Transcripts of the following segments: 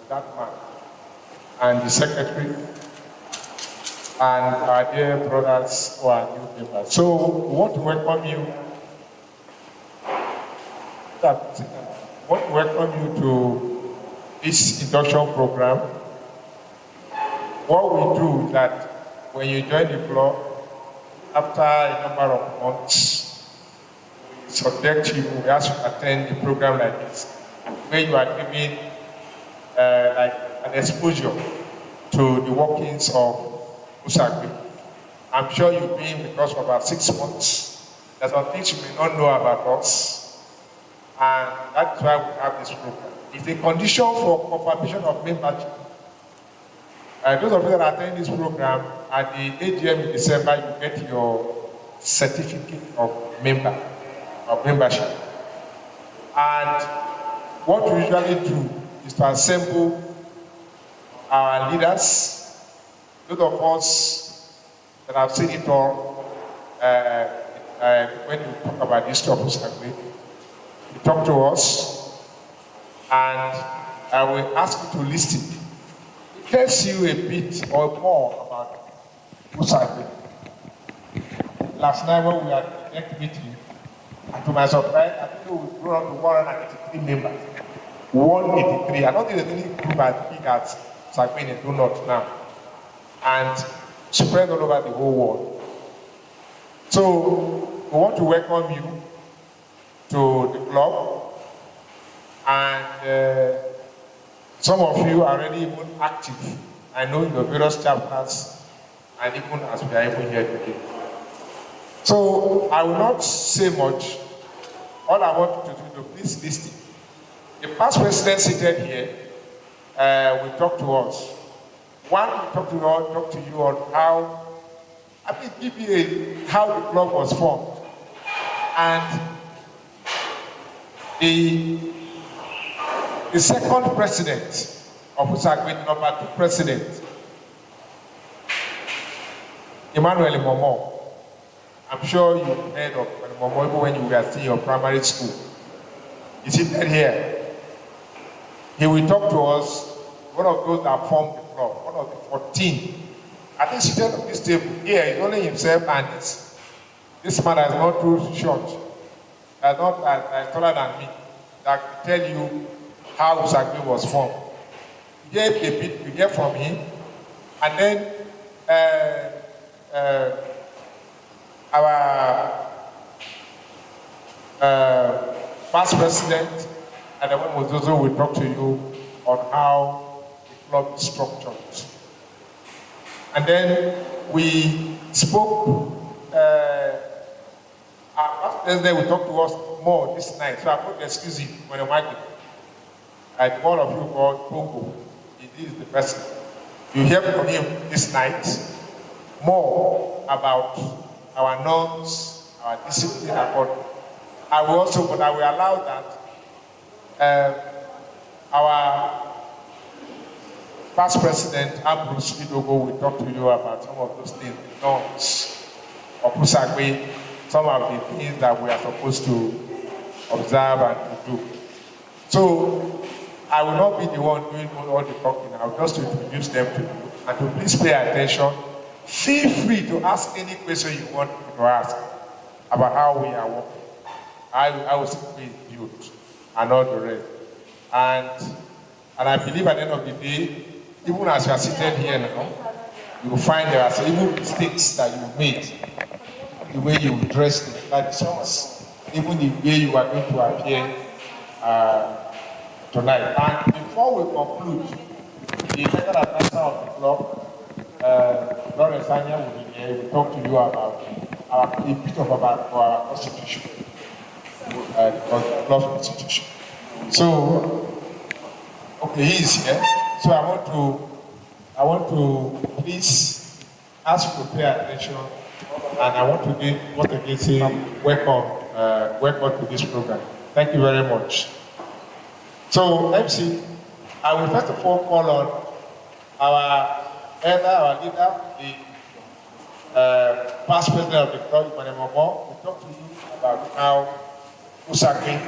that man, and the secretary, and our dear brothers who are new members. So we want to welcome you. We want to welcome you to this induction program. What we do is that when you join the club, after a number of months, we subject you, we ask you to attend a program like this, where you are given like an exposure to the workings of Usagbe. I'm sure you've been with us for about 6 months. There's some things you may not know about us, and that's why we have this program. It's a condition for confirmation of membership. Those of you that attend this program, at the AGM in December, you get your certificate of membership. And what we usually do is to assemble our leaders, those of us that have seen it all. When you talk about this topic, you talk to us, and I will ask you to listen. It tells you a bit or more about Usagbe. Last night when we had the next meeting, and to my surprise, I think we grew up to 183 members. 183. I don't think there's any group as big as Usagbe in do not now, and spread all over the whole world. So we want to welcome you to the club, and some of you are already even active. I know in the various chapters, and even as we are even here today. So I will not say much. All I want you to do, please listen. The past president seated here will talk to us. One will talk to you on how, give you how the club was formed. And the second president of Usagbe, number 2 president, Emmanuel Momo. I'm sure you've heard of Momo even when you were still in your primary school. He's seated here. He will talk to us, one of those that formed the club, one of the 14. I think seated on this table here is only himself and this man is not too short, is not as taller than me, that can tell you how Usagbe was formed. You get a bit, you get from him, and then our past president, and then Uzannu will talk to you on how the club is structured. And then we spoke, our past president will talk to us more this night, so I'm not excusing when I'm arguing. Like all of you called Pongo, he is the person. You hear from him this night more about our norms, our discipline, I will allow that our past president, Ambrose Idogo, will talk to you about some of those things, the norms of Usagbe, some of the things that we are supposed to observe and to do. So I will not be the one doing all the talking. I'll just introduce them to you. And to please pay attention. Feel free to ask any question you want to ask about how we are working. I will simply build and all the rest. And I believe at the end of the day, even as you are seated here now, you will find there are even mistakes that you made. The way you dress the discourse, even the way you are going to appear tonight. And before we conclude, the legal advisor of the club, Lawrence Anya, will talk to you about a bit about our constitution, the club constitution. So, okay, he is here. So I want to please ask you to pay attention, and I want to say welcome to this program. Thank you very much. So, MC, I will first of all call on our leader, the past president of the club, Emmanuel Momo, will talk to you about how Usagbe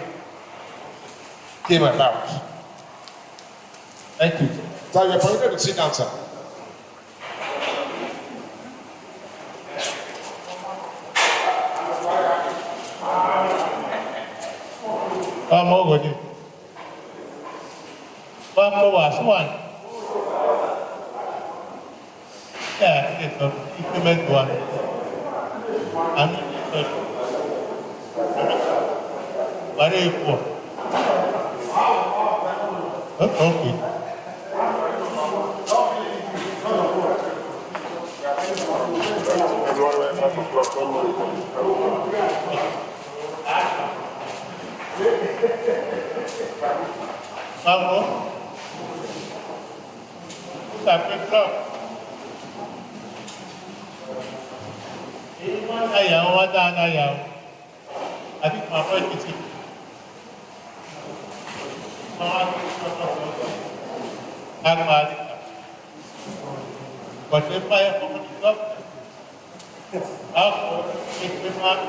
came about. Thank you. Sir, you're permitted to sit down, sir. Yeah, it's an implement one. I'm very poor. Okay. Wanno, Usagbe Club. Anyone ayah, what ayah? I think my voice is it. But if I have a job, I'll take them up.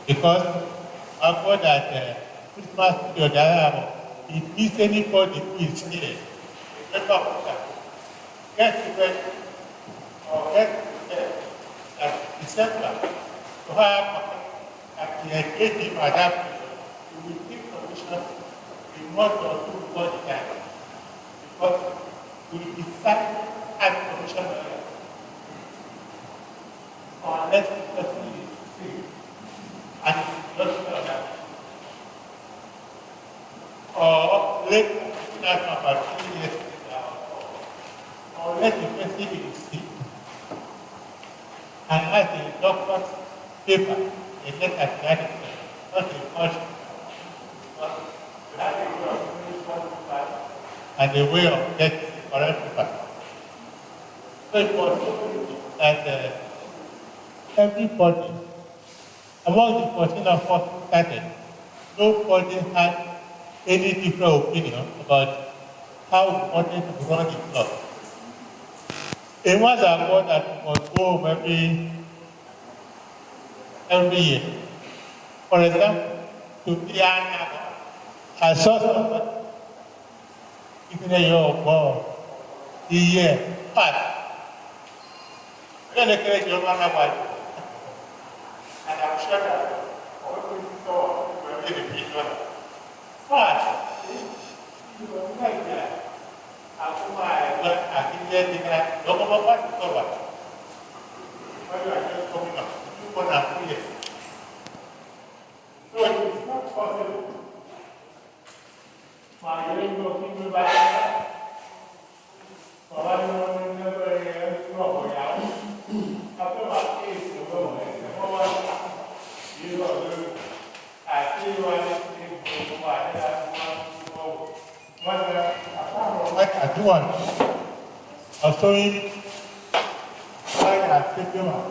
Because I thought that Christmas period, if it's anybody who is here, get to bed or get to bed at December to have at the engaging at that period, you will give permission in 1 or 2 before the time. Because we decided to have permission earlier. Unless the person is free. And just that. Or later, that's about 3 years later, or let the person is sick and has a doctor's paper, a letter to that effect, not a caution. And a way of getting the correct paper. So it was that everybody, among the 14 of us who started, nobody had any different opinion about how we wanted to run the club. It was a board that must go home every year. For example, to be I saw somebody even a year ago, the year passed. Then they create your man about. And I'm sure that all we saw were in the picture. But, you know, like that, I think that don't know what to cover. Why you are just coming up? You want to feel it. So it's not possible. My young people back. For one never trouble out. After my case, you know, I see I do one. I'll show you why I take them out.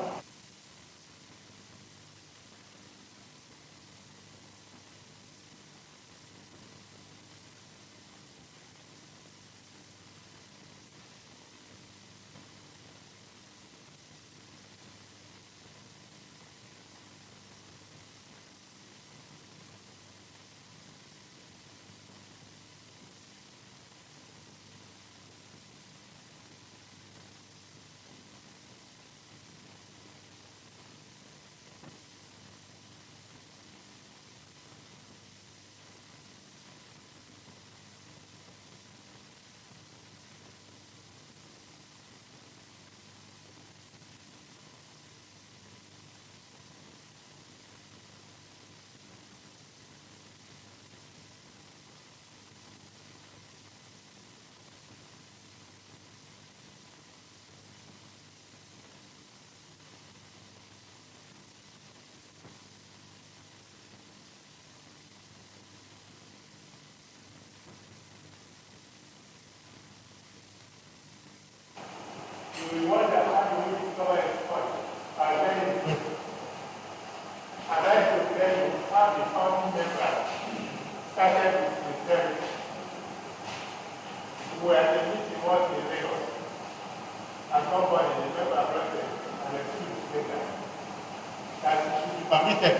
permitted.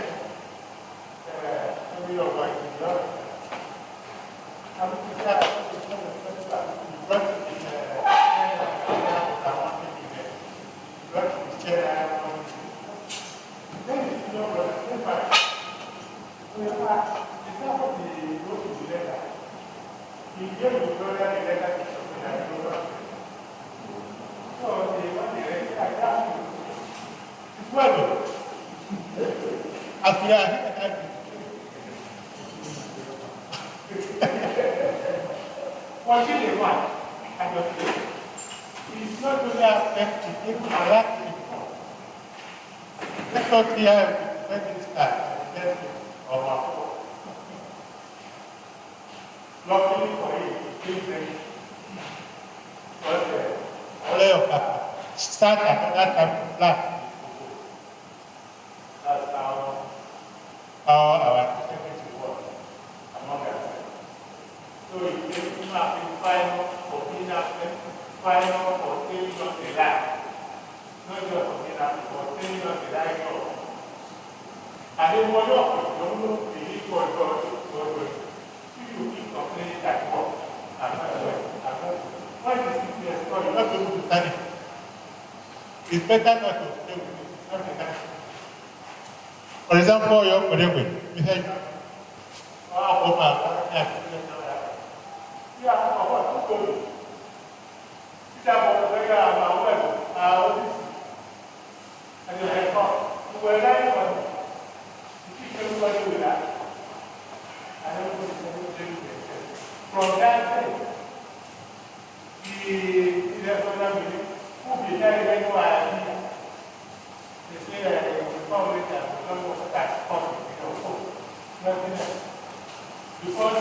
Every of my I would say that you brought the it's not only affecting people around people. Let us hear when it starts, of our luckily for him, he very start another type of life. That's how our activity works among us. So it takes him up in final for being absent, final for staying on the line. Not just for being absent, for staying on the line job. And then one of don't know the need for God. You keep complaining that work. Why is it your story? You're not able to study. It's better not to stay with it. Not the time. For example, you're Korean. You say, from that day, because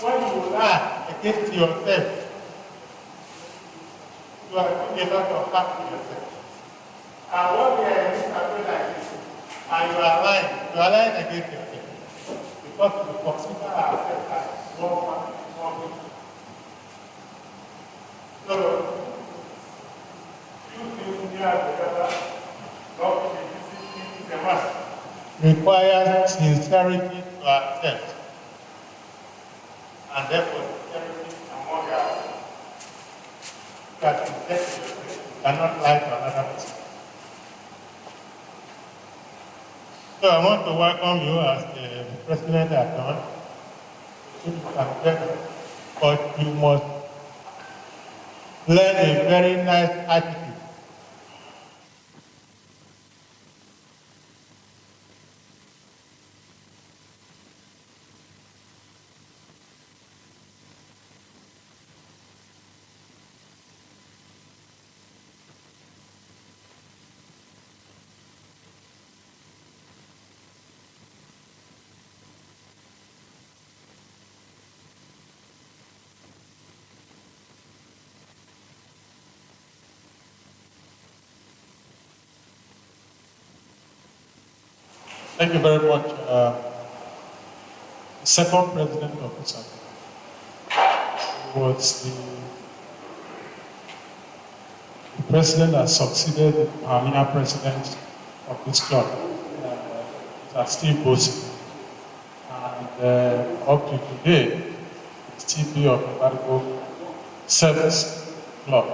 when you lie against yourself, you are doing a lot of harm to yourself. And when we are in this country like this, and you are lying against yourself, because we consider ourselves as one family, one people. So, requires sincerity to accept, and therefore sincerity among us. That you cannot lie to another person. So I want to welcome you as the president at dawn. But you must learn a very nice attitude. Thank you very much. The second president of Usagbe was the president that succeeded the pioneer president of this club, Steve Bosi. And up to today, it's TP of the Bible Service Club.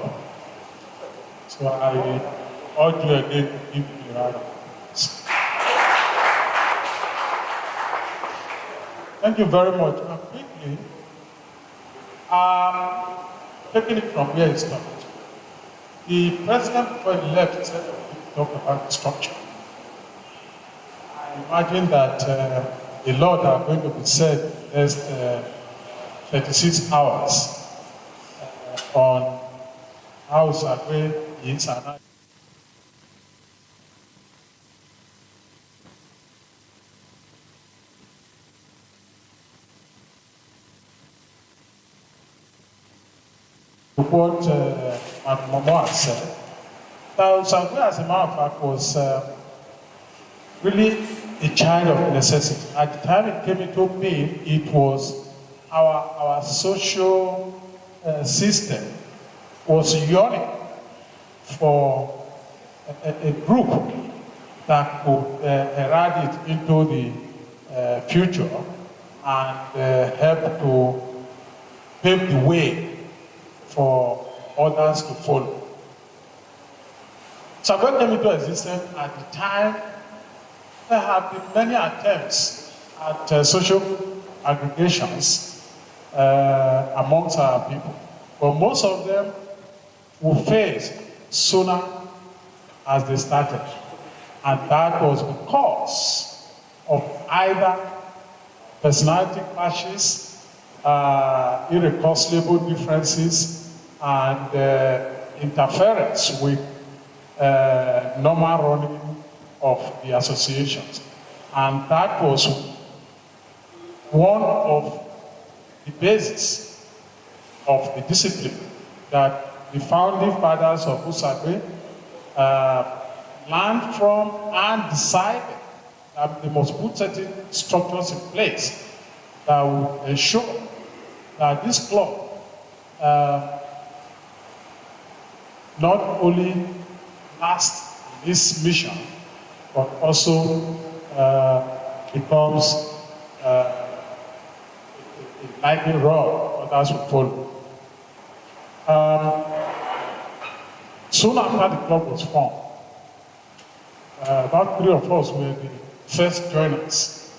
So I urge you again to give me a round of applause. Thank you very much. Now, quickly, taking it from where it started. The president, before he left, said that he talked about the structure. I imagine that a lot are going to be said in the next 36 hours on how Usagbe is and how what Momo has said. Now, Usagbe, as a matter of fact, was really a child of necessity. At the time it came into being, it was our social system was yearning for a group that could herald it into the future and help to pave the way for others to follow. Usagbe came into existence at the time there have been many attempts at social aggregations amongst our people, but most of them will fail sooner as they started. And that was because of either personality clashes, irreconcilable differences, and interference with normal running of the associations. And that was one of the basis of the discipline that the founding fathers of Usagbe learned from and decided that they must put certain structures in place that will ensure that this club not only lasts this mission, but also becomes a likely role others will follow. Soon after the club was formed, about 3 of us were the first joiners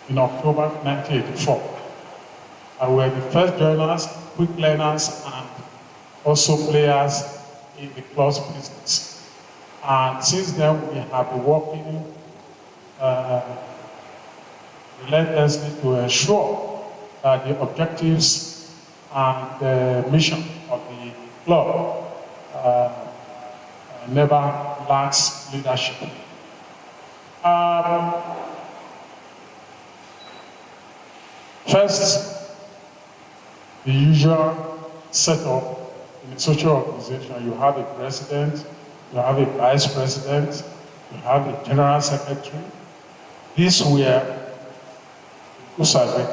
in October 1984. We were the first joiners, quick learners, and also players in the club's business. And since then, we have been working relentlessly to ensure that the objectives and the mission of the club never lacks leadership. First, the usual setup in a social organization. You have a president, you have a vice president, you have a general secretary. These were Usagbe.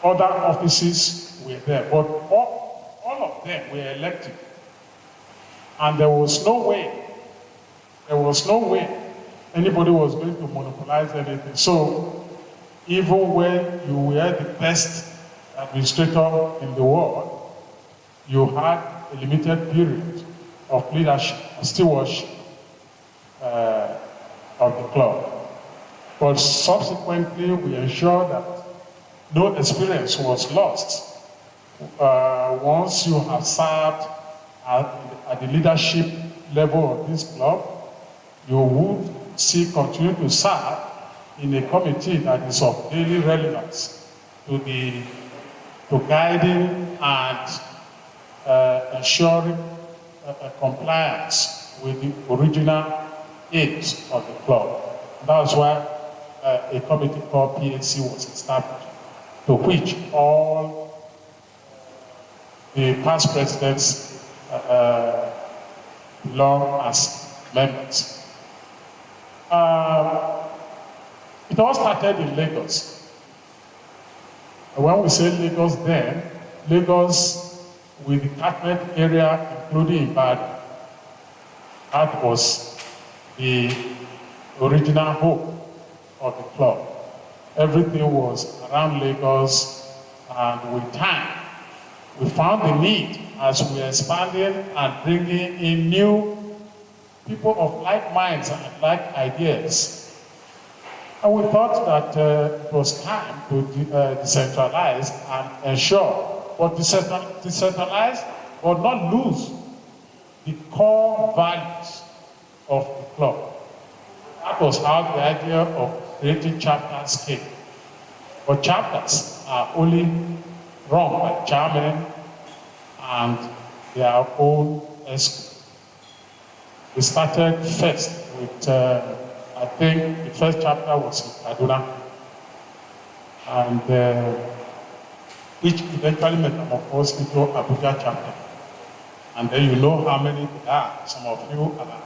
Other offices were there, but all of them were elected. And there was no way anybody was going to monopolize anything. So even when you were the best administrator in the world, you had a limited period of leadership and stewardship of the club. But subsequently, we ensured that no experience was lost. Once you have served at the leadership level of this club, you would still continue to serve in a committee that is of daily relevance to guiding and ensuring compliance with the original aims of the club. That's why a committee called PAC was established, to which all the past presidents belong as members. It all started in Lagos. When we say Lagos then, Lagos with the catchment area, including Ibadan, that was the original hope of the club. Everything was around Lagos, and with time, we found the need as we were expanding and bringing in new people of like minds and like ideas. And we thought that it was time to decentralize and ensure, but decentralize, but not lose the core values of the club. That was how the idea of creating chapters came. But chapters are only run by chairmen and their own escort. We started first with, I think the first chapter was in Kaduna, and which eventually metamorphosed into Abuja chapter. And then you know how many there are. Some of you are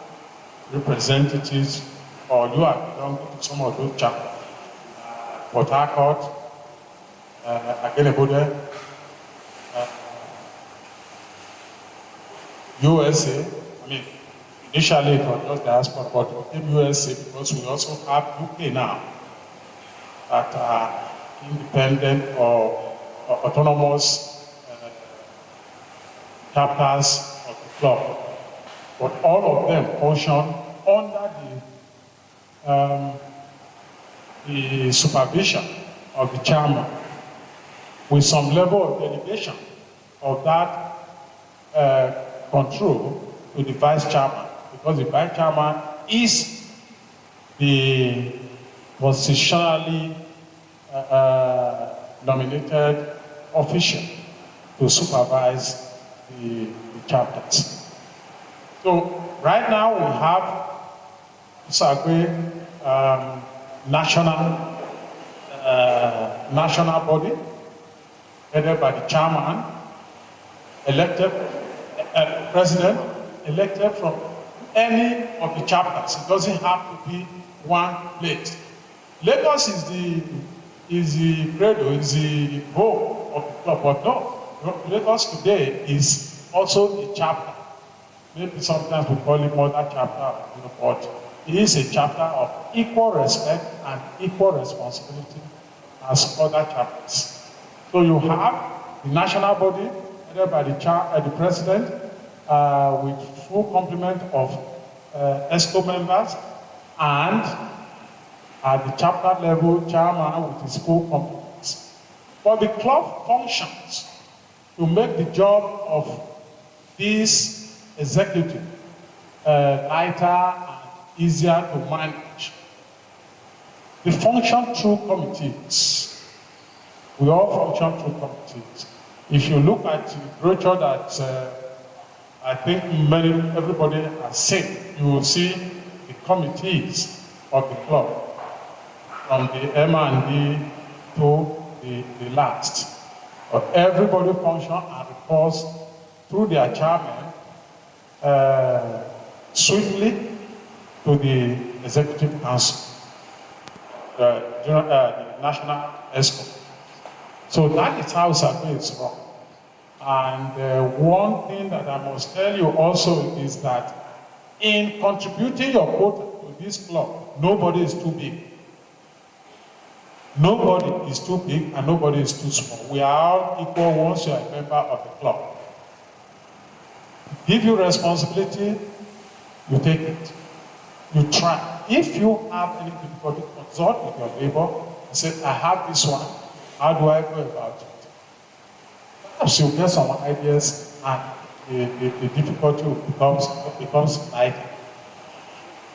representatives, or you are belonging to some of those chapters. Port Harcourt, Agenebode, USA, Initially, it was just diaspora, but it became USA because we also have UK now that are independent or autonomous chapters of the club. But all of them function under the supervision of the chairman with some level of delegation of that control to the vice chairman, because the vice chairman is the constitutionally nominated official to supervise the chapters. So right now we have Usagbe national body headed by the chairman, elected president, elected from any of the chapters. It doesn't have to be one place. Lagos is the credo, is the hope of the club, but no, Lagos today is also a chapter. Maybe sometimes we call it mother chapter, but it is a chapter of equal respect and equal responsibility as other chapters. So you have the national body headed by the president with full complement of Etsako members, and at the chapter level, chairman with his full competence. But the club functions to make the job of this executive lighter and easier to manage. They function through committees. We all function through committees. If you look at the brochure that I think everybody has seen, you will see the committees of the club, from the M&D to the last. But everybody functions and reports through their chairman swiftly to the executive council, the national ESCO. So that is how Usagbe is run. And one thing that I must tell you also is that in contributing your quota to this club, nobody is too big. Nobody is too big and nobody is too small. We are all equal once you are a member of the club. Give you responsibility, you take it. You try. If you have any difficulty, consult with your neighbor and say, I have this one, how do I go about it? Perhaps you'll get some ideas and the difficulty becomes lighter.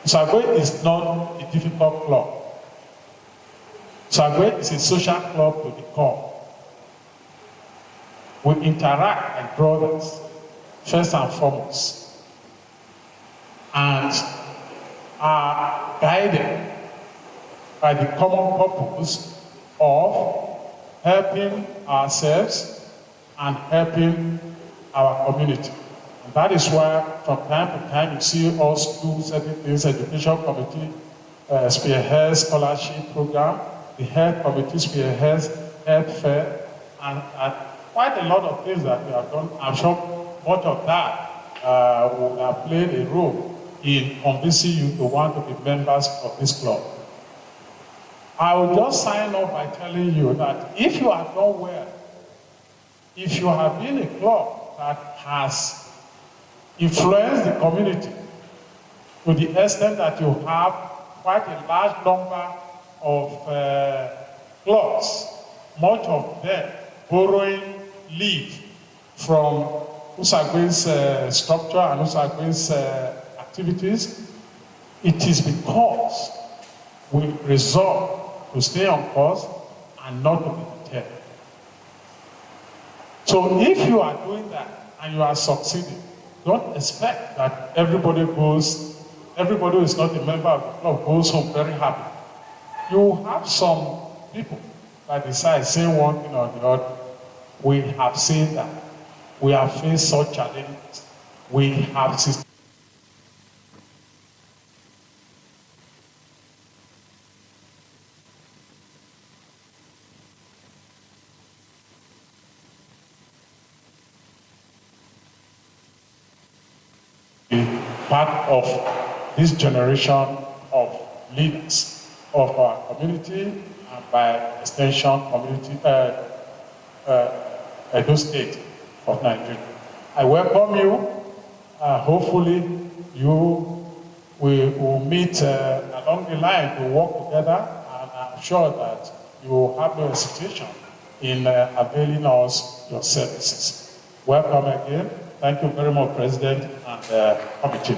Usagbe is not a difficult club. Usagbe is a social club to the core. We interact like brothers, first and foremost, and are guided by the common purpose of helping ourselves and helping our community. And that is why from time to time you see us do certain things. Education committee spearheads scholarship program, the health committee spearheads health fair, and quite a lot of things that we have done. I'm sure much of that will have played a role in convincing you to want to be members of this club. I will just sign off by telling you that if you have done well, if you have been a club that has influenced the community to the extent that you have quite a large number of clubs, much of them borrowing leave from Usagbe's structure and Usagbe's activities, it is because we resolve to stay on course and not to be deterred. So if you are doing that and you are succeeding, don't expect that everybody who is not a member of the club goes home very happy. You have some people that decide saying one thing or the other. We have seen that. We have faced such challenges. We have system. part of this generation of leaders of our community and by extension community, Edo State of Nigeria. I welcome you. Hopefully you will meet along the line to work together, and I'm sure that you will have no hesitation in availing us your services. Welcome again. Thank you very much, President and Committee.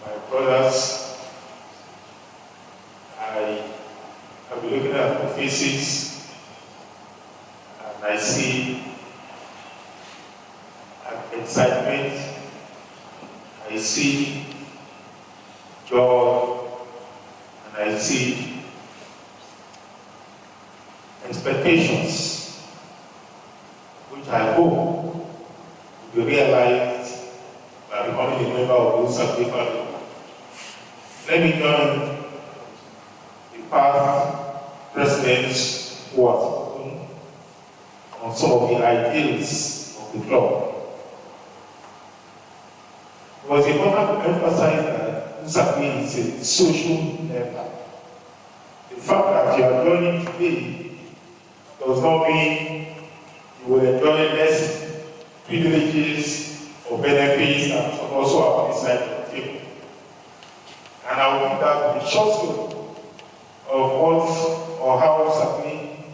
My brothers, I have been looking at the faces and I see an excitement, I see joy, and I see expectations, which I hope will be realized by becoming a member of the Usagbe family. Let me join the past presidents who have spoken on some of the ideals of the club it was important to emphasize that Usagbe is a social member. The fact that you are joining today does not mean you will enjoy less privileges or benefits that also are on the side of the table. And I will give that a short story of what or how Usagbe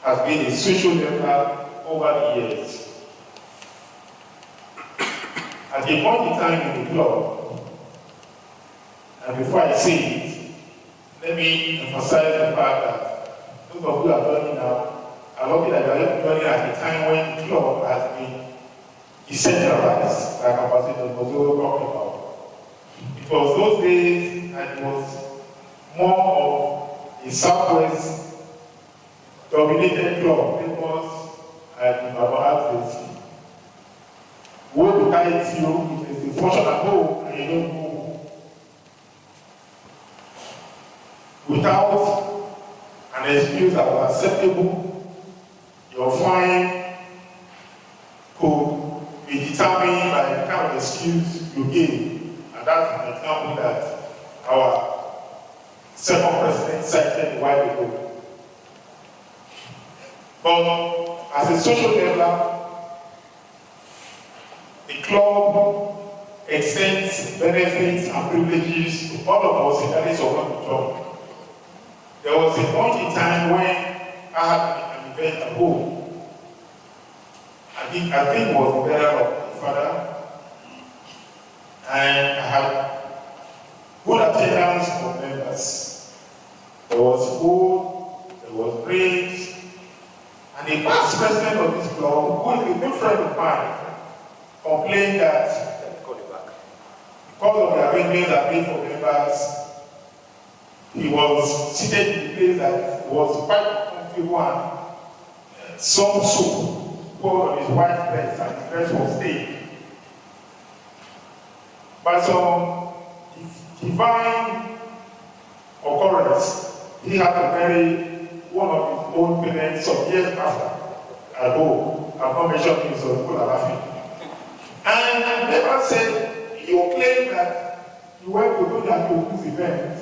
has been a social member over the years. At a point in time in the club, and before I say it, let me emphasize the fact that those of you who are joining now are lucky that you are joining at a time when the club has been decentralized, like Ambassador Mozo talked about. It was those days and it was more of a Southwest dominated club, famous and Baba. What guides you is the function at home and you don't go home. Without an excuse that was acceptable, your fine could be determined by the kind of excuse you give. And that's an example that our second president cited a while ago. But as a social member, the club extends benefits and privileges to all of us regardless of what we join. There was a point in time when I had an event at home. I think it was the burial of my father. And I had good attendance of members. There was food, there was drinks, and the past president of this club, who is a good friend of mine, complained that because of the arrangements that made for members, he was seated in a place that was quite uncomfortable and some soup poured on his white dress and his dress was stained. By some divine occurrence, he had to bury one of his own parents some years after at home. I've not mentioned him, so people are laughing. And I never said, you claim that you went to do that to this event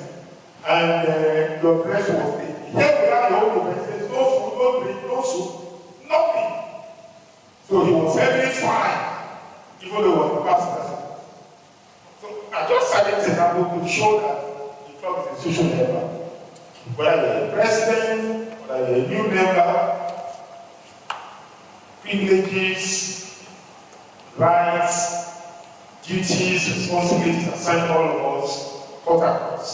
and your dress was there. Here we have the whole event, there's no food, no drink, no soup, nothing. So he was very fine, even though he was the past president. So I just cited this example to show that the club is a social member. Whether you're a president, whether you're a new member, privileges, rights, duties, responsibilities assigned to all of us cut across.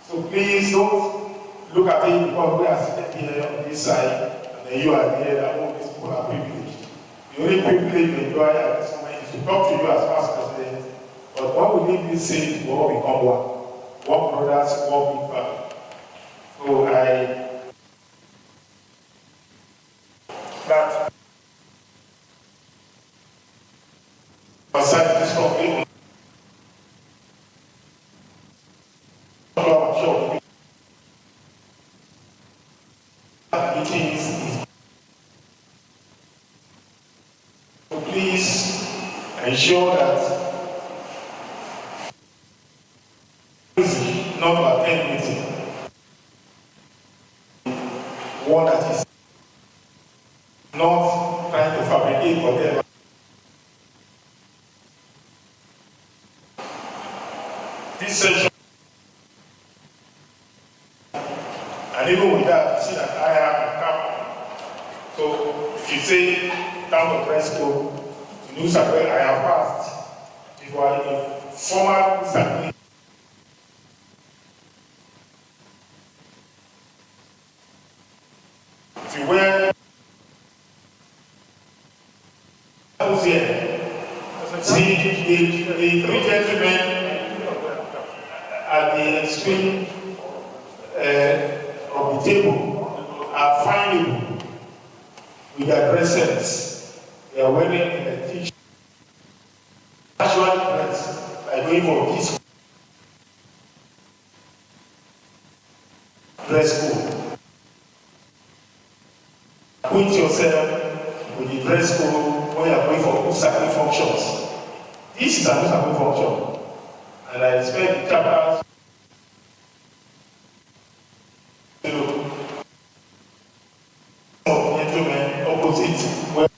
So please don't look at it because we are sitting here on this side and then you are there that all these people are privileged. The only privilege you enjoy at this moment is to talk to you as past president, but when we leave this city, we all become one brothers, one big family. So that aside this from meetings, so please ensure that not to attend meeting. One that is not trying to fabricate whatever. This session, and even with that, you see that I have a cap. So if you say down the press code, in Usagbe, I have passed. If you are a former Usagbe, if you were here, see the three gentlemen at the extreme of the table are finding with their dresses. They are wearing a t-shirt, casual dress, like going for this dress code. Put yourself with the dress code when you are going for Usagbe functions. This This is an Usagbe function, and I expect the chapters of gentlemen opposite. Well,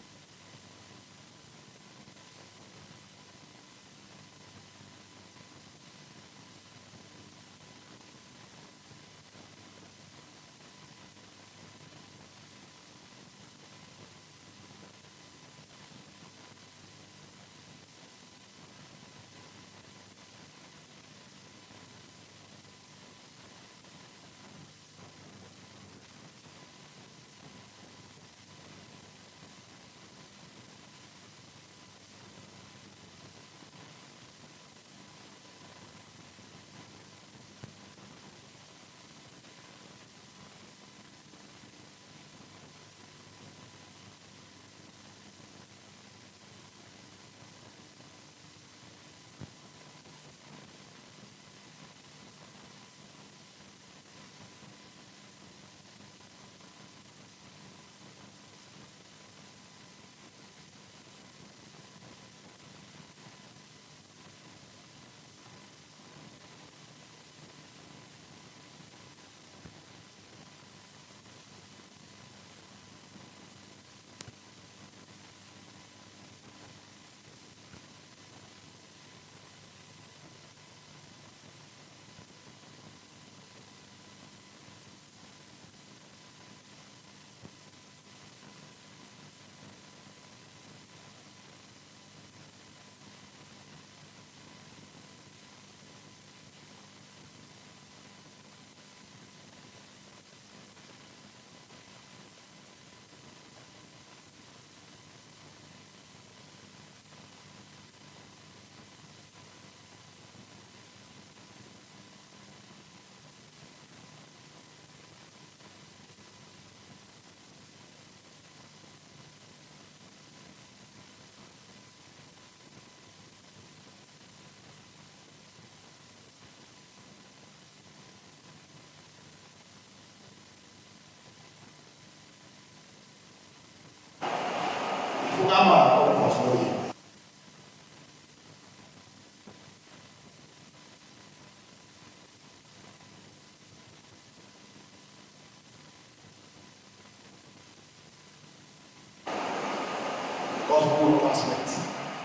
gospel aspect,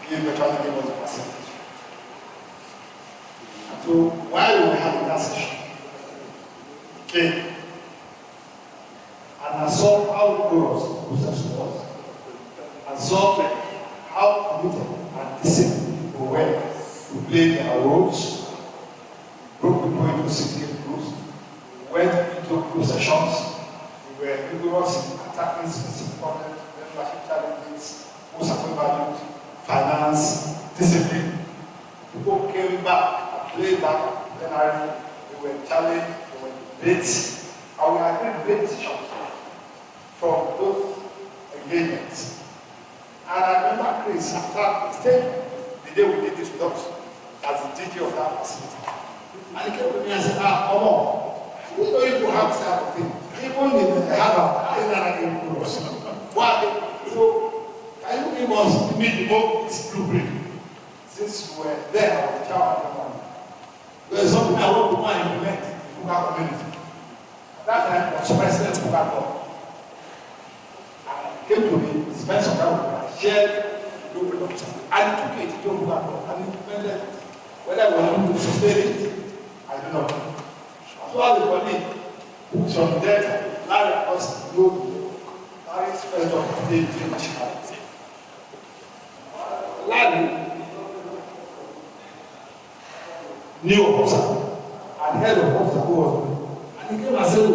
give virtually give us the percentage. So while we were having that session, he came and I saw how rigorous the process was. I saw how committed and disciplined people were to play their roles, broke people into syndicate groups, went into processions, we were rigorous in attacking specific problems, membership challenges, Usagbe values, finance, discipline. People came back and played back plenary, they were challenged, they were debates, and we agreed great decisions from those engagements. And I remember Chris, after the statement, the day we did this with us, as the DG of that facility. And he came to me and said, come on, we know you have this type of thing. Even if they have a why? So, can you give us this blueprint? Since you were there on the chairman, there is something I want to implement in the Fuga community. At that time, I was president of Fuga Club. And he came to me, spent some time with me, I shared the blueprint, and he took it to Fuga Club and implemented it. Whether I was able to sustain it, I don't know. As well as the colleague, who's on there, Larry Austin, Larry's first of the day, Larry knew of Usagbe and heard of what Usagbe was doing. And he came and said,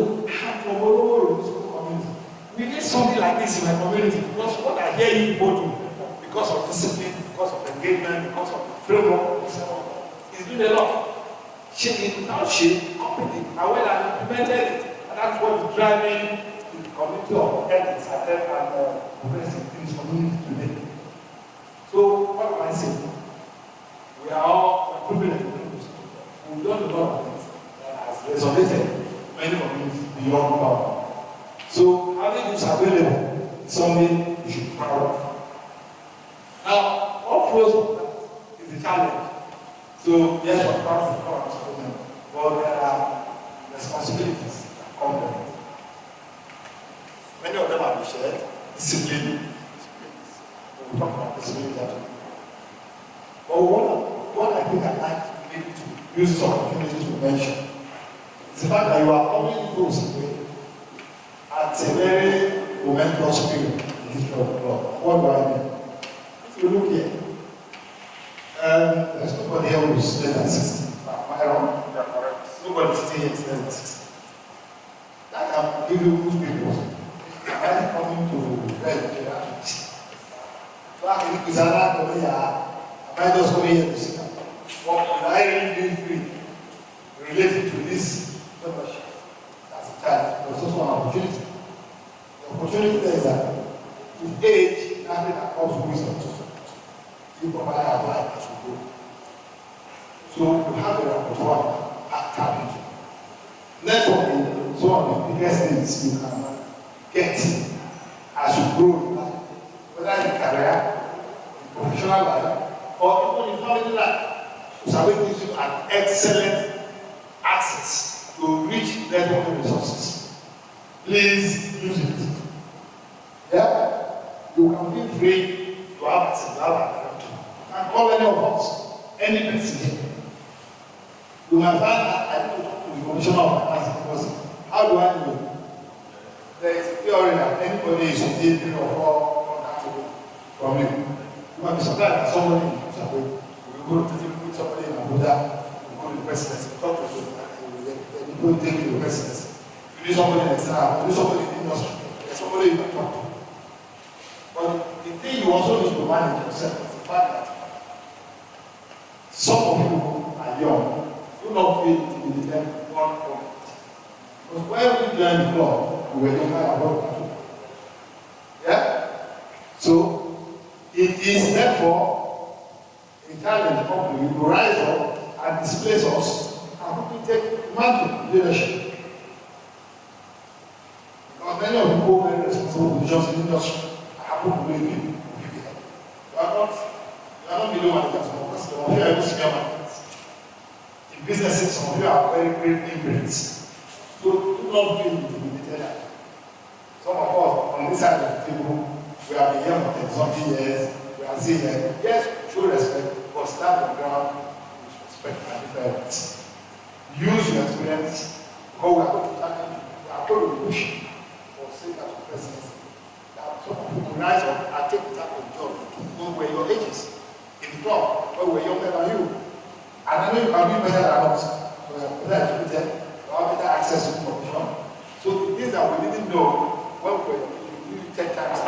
I'm from all over this community. We need something like this in my community because what I hear you people do, because of discipline, because of engagement, because of the framework, he's doing a lot. Without shame, company, and well, I implemented it. And that's what is driving the community of ethics and progressive in this community today. So, what am I saying? We are all privileged. We've done a lot of things that has resonated many communities beyond power. So, having this available is something you should be proud of. Now, what flows from that is It's a challenge. So yes, of course, the court, but there are responsibilities that come with it. Many of them have been shared. Discipline. We'll talk about discipline that way. But what I think I'd like to maybe to use this opportunity to mention is the fact that you are coming to Usagbe at a very momentous period in the history of the club. What do I mean? If you look here, there's nobody here who is less than 60. Am I wrong? You are correct. Nobody sitting here is less than 60. That can give you good people. I'm coming to Nigeria. So I can use another coming here. I might just come here to sit down. But I really feel free related to this membership as a child. There's also an opportunity. The opportunity there is that with age, nothing that comes with wisdom. You probably apply as we go. So you have the repertoire to tap into. Networking is one of the biggest things you can get as you grow in life, whether in career, in professional life, or even in family life. Usagbe gives you an excellent access to rich networking resources. Please use it. Yeah? You can feel free to have access to have access. And call any of us, any person here. You might find that I need to talk to the commissioner of finance because how do I know? There is a theory that anybody is within 3 or 4 contacts away from you. You might be surprised that somebody in Usagbe will go to put somebody in Abuja, will go to the presidency, talk to them, and will go take to the presidency. You need somebody in Etsako, you need somebody in the industry, there's somebody you can talk to. But the thing you also need to manage yourself is the fact that some of you are young, do not feel intimidated one point. Because when we joined the club, we were younger than what we are. Yeah? So, it is therefore a challenge of you to rise up and displace us and quickly take mantle leadership. Because many of you hold very responsible positions in the industry. I happen to be you. You are not below managers, because some of you are senior managers. In businesses, some of you are very great immigrants. So do not feel intimidated. Some of us on this side of the table, we have been here for 30 years, we are saying that yes, show respect, but stand on ground with respect and difference. Use your experience, because we are going to tackle you, we are going to push you for sake of the presidency. That some of you will rise up and take the type of job when we're your ages. In the club, when we're younger than you. And I know you can be better than us. So we are better educated, we have better access to information. So the things that we didn't know when we were doing 10 times,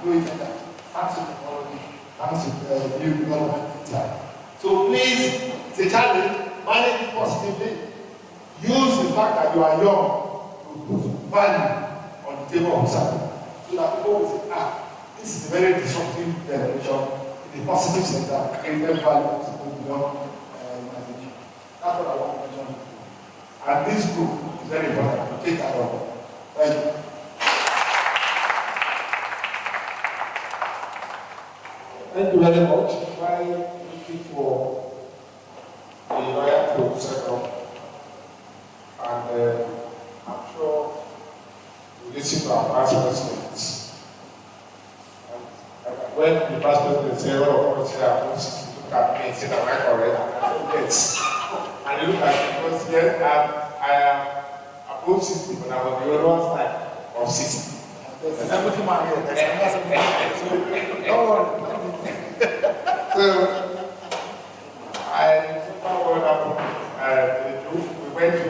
we do it better. Thanks to technology, thanks to new development in time. So please, it's a challenge, manage it positively. Use the fact that you are young to put value on the table of Usagbe. So that people will say, this is a very disruptive generation. The positive sector, created value to people beyond organization. That's what I want to mention. And this group is very important to take care of. Thank you. Thank you very much. While looking for the lawyer to settle, and I'm sure you listen to our past presidents. When the past president said, "All of us here are supposed to look at me and say, am I correct?" I said, yes. And they look at me because yes, I am above 60, but I was the other one side of 60. There's everything man here. Don't worry. So I remember what happened. We went to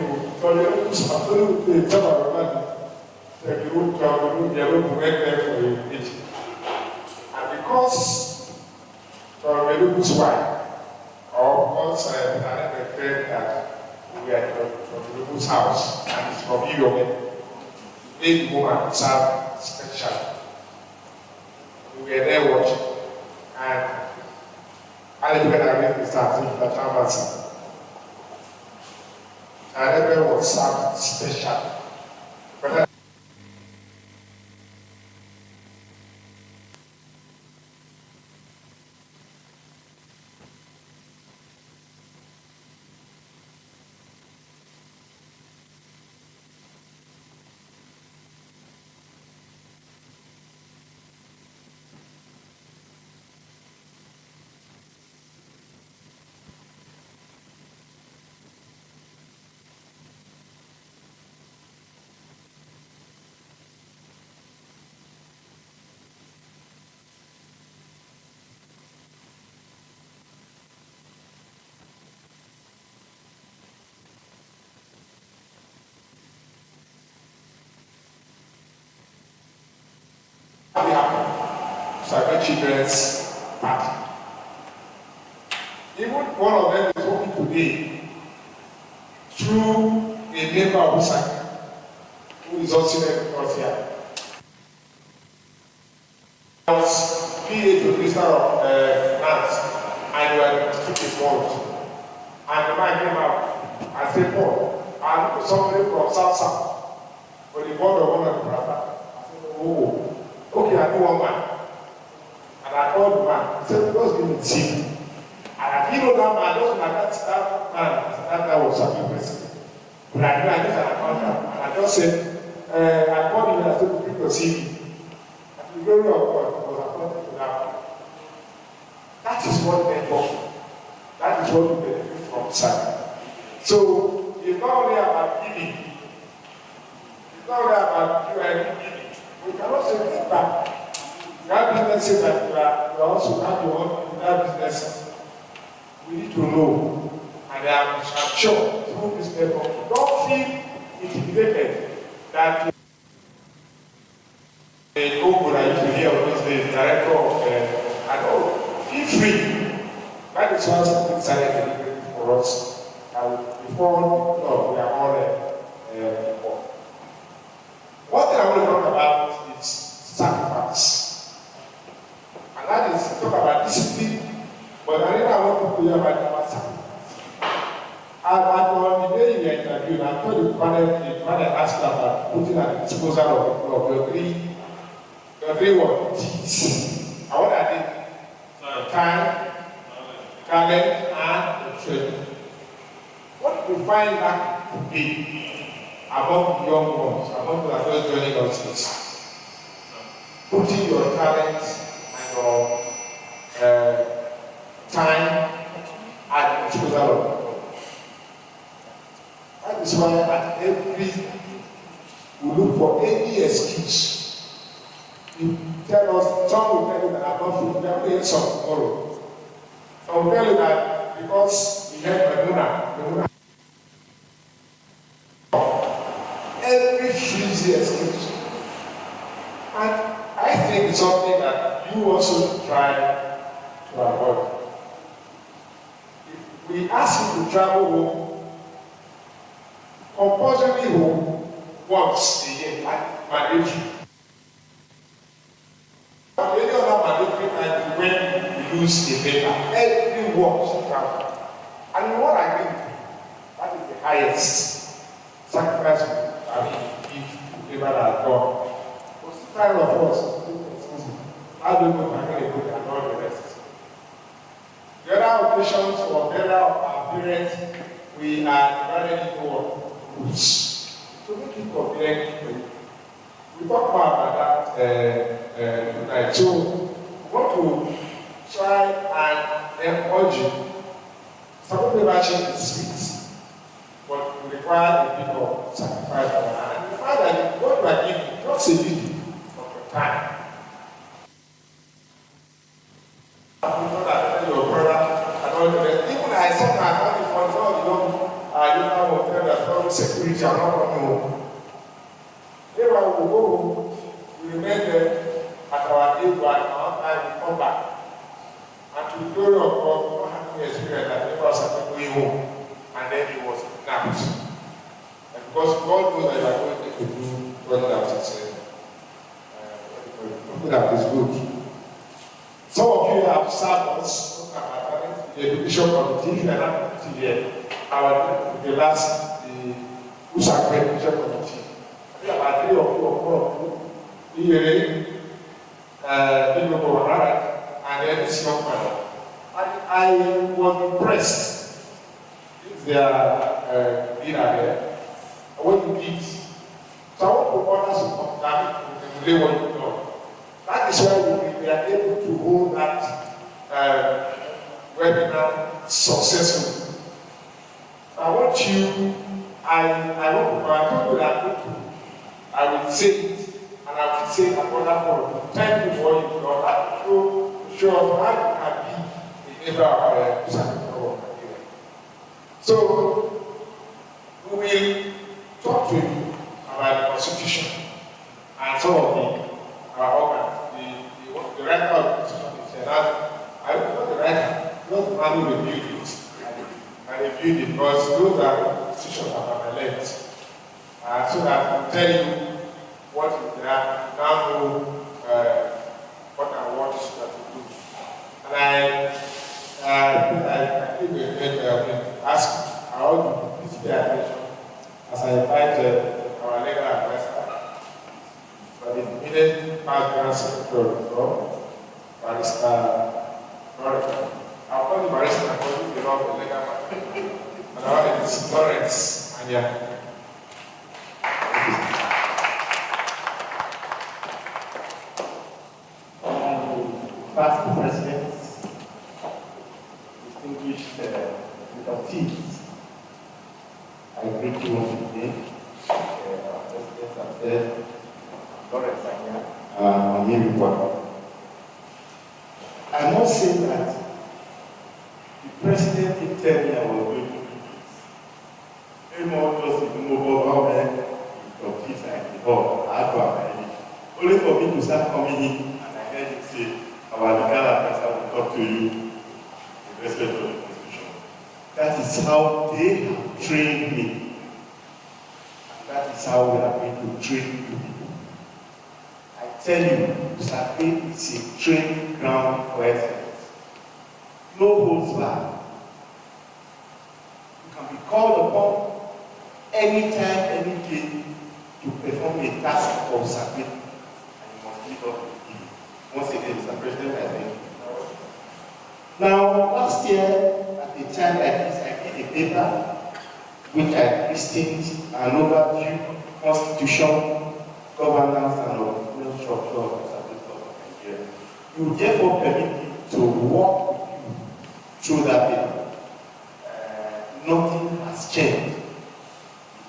the job of money. So we would work there for a week. And because Velubu's wife, or because I had a friend that we are from Velubu's house, and it's from Iyome, made the woman serve special. We were there watching, and I didn't get to start in the canvas. I never was served special. But We have Usagbe Children's Party. Even one of them is working today through a member of Usagbe who is also with us here. I was PA to the Minister of Finance, and we were took his word. And the man came out and said, Paul, I look for somebody from South for the board of one of the brother. I said, oh, okay, I know one man. And I called the man. He said, just give me the CV. And I didn't know that man, just like that man, that was a president. But I knew I just had a contract. And I just said, I called him and I said, bring your CV. And the glory of God was appointed to that. That is what they talk. That is what we benefit from Usagbe. So it's not only about giving. It's not only about you and giving. We cannot say this back. That business that you also have your own that business. We need to know. And I'm sure through this paper, don't feel intimidated that the Ogo that used to hear always the director of and all, feel free. That is why something decided for us. Before we are all before. One thing I want to talk about is sacrifice. And that is talk about discipline, but I really want to hear about sacrifice. And on the day you were interviewed, I told the panel asked about putting at the disposal of your three what? T's. And what are they? Time, talent, and treasure. What we find that to be among the young ones, among the adults joining us is putting your talent and your time at the disposal of God. That is why at every we look for any excuse. You tell us, some will tell you that I'm not feeling, we are playing some tomorrow. Some will tell you that because we have Memuna. Every flimsy excuse. And I think it's something that you also try to avoid. If we ask you to travel home, compulsorily home once a year, like mandatory. Any other mandatory time when we lose a paper, everyone should travel. And what I think, that is the highest sacrifice give to people that are gone. What's the kind of us? How do we know I'm going to put and all the rest? The other occasions or the other of our parents, we are divided into groups. So make it convenient. We talk about that tonight. So we want to try and urge you. Some people actually is sweet, but we require a bit of sacrifice. And the fact that what you are giving, not a little of your time. People that your brother and all the rest. Even I sometimes find it funny, some of the young hotel that follow security are not coming home. If I will go home, we remain there at our age, but at our time we come back. And to the glory of God, we don't have any experience that neighbors are going home, and then he was kidnapped. And because God knows that you are going to do what that is something that is good. Some of you have served us the education committee, if you are not committee here, the last, the Usagbe education committee. I think about 3 or 4 of you, and then this young man. I was impressed with their leader there, what you did. So I want to honor some of that to emulate what you've done. That is why we are able to hold that webinar successfully. I want you, I told you that I will say it, and I will say another forum. Thank you for what you've done. That will show how you can be a member of Usagbe Club of Nigeria. So, we will talk to you about the Constitution and some of our organs. Wanno reviewed it. I reviewed it because those are institutions that are elect. So that I can tell you what is there, now know what I want to do. And I think ask how to please pay attention as I invite our legal advisor for the immediate past grand secretary of Barrister Lawrence. I'll call you Barrister according to the law of the legal matter. And our name is Lawrence and yeah. Past presidents, distinguished trustees, I greet you once again. Our presidents are there, Lawrence and Wepp. I must say that the president did tell me I was going to do this. Everyone just in the mobile government, trustees and the board, I had to have only for me to start coming in, and I heard him say, our legal advisor will talk to you in respect of the Constitution. That is how they have trained me. And that is how we are going to train you people. I tell you, Usagbe is a training ground for excellence. No holds back. You can be called upon anytime, any day to perform a task for Usagbe, and you must live up to it. Once again, Mr. President, I thank you. Now, last year, at the time like this, I did a paper which I christened an overdue constitution, governance, and organizational structure of the Usagbe Club of Nigeria. You therefore permit me to walk with you through that paper. Nothing has changed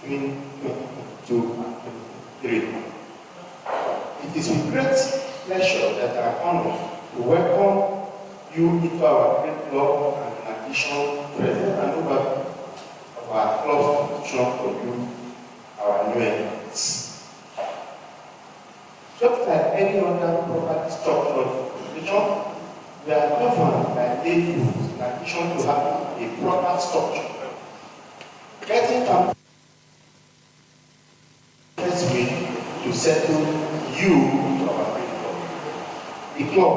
between 2022 and 2023. It is with great pleasure that I am honored to welcome you into our great club and in addition present an overview of our club's constitution for you, our new members. Just like any other property structured organization, we are governed by lay rules in addition to having a proper structure. Getting from the best way to settle you into our great club. The club,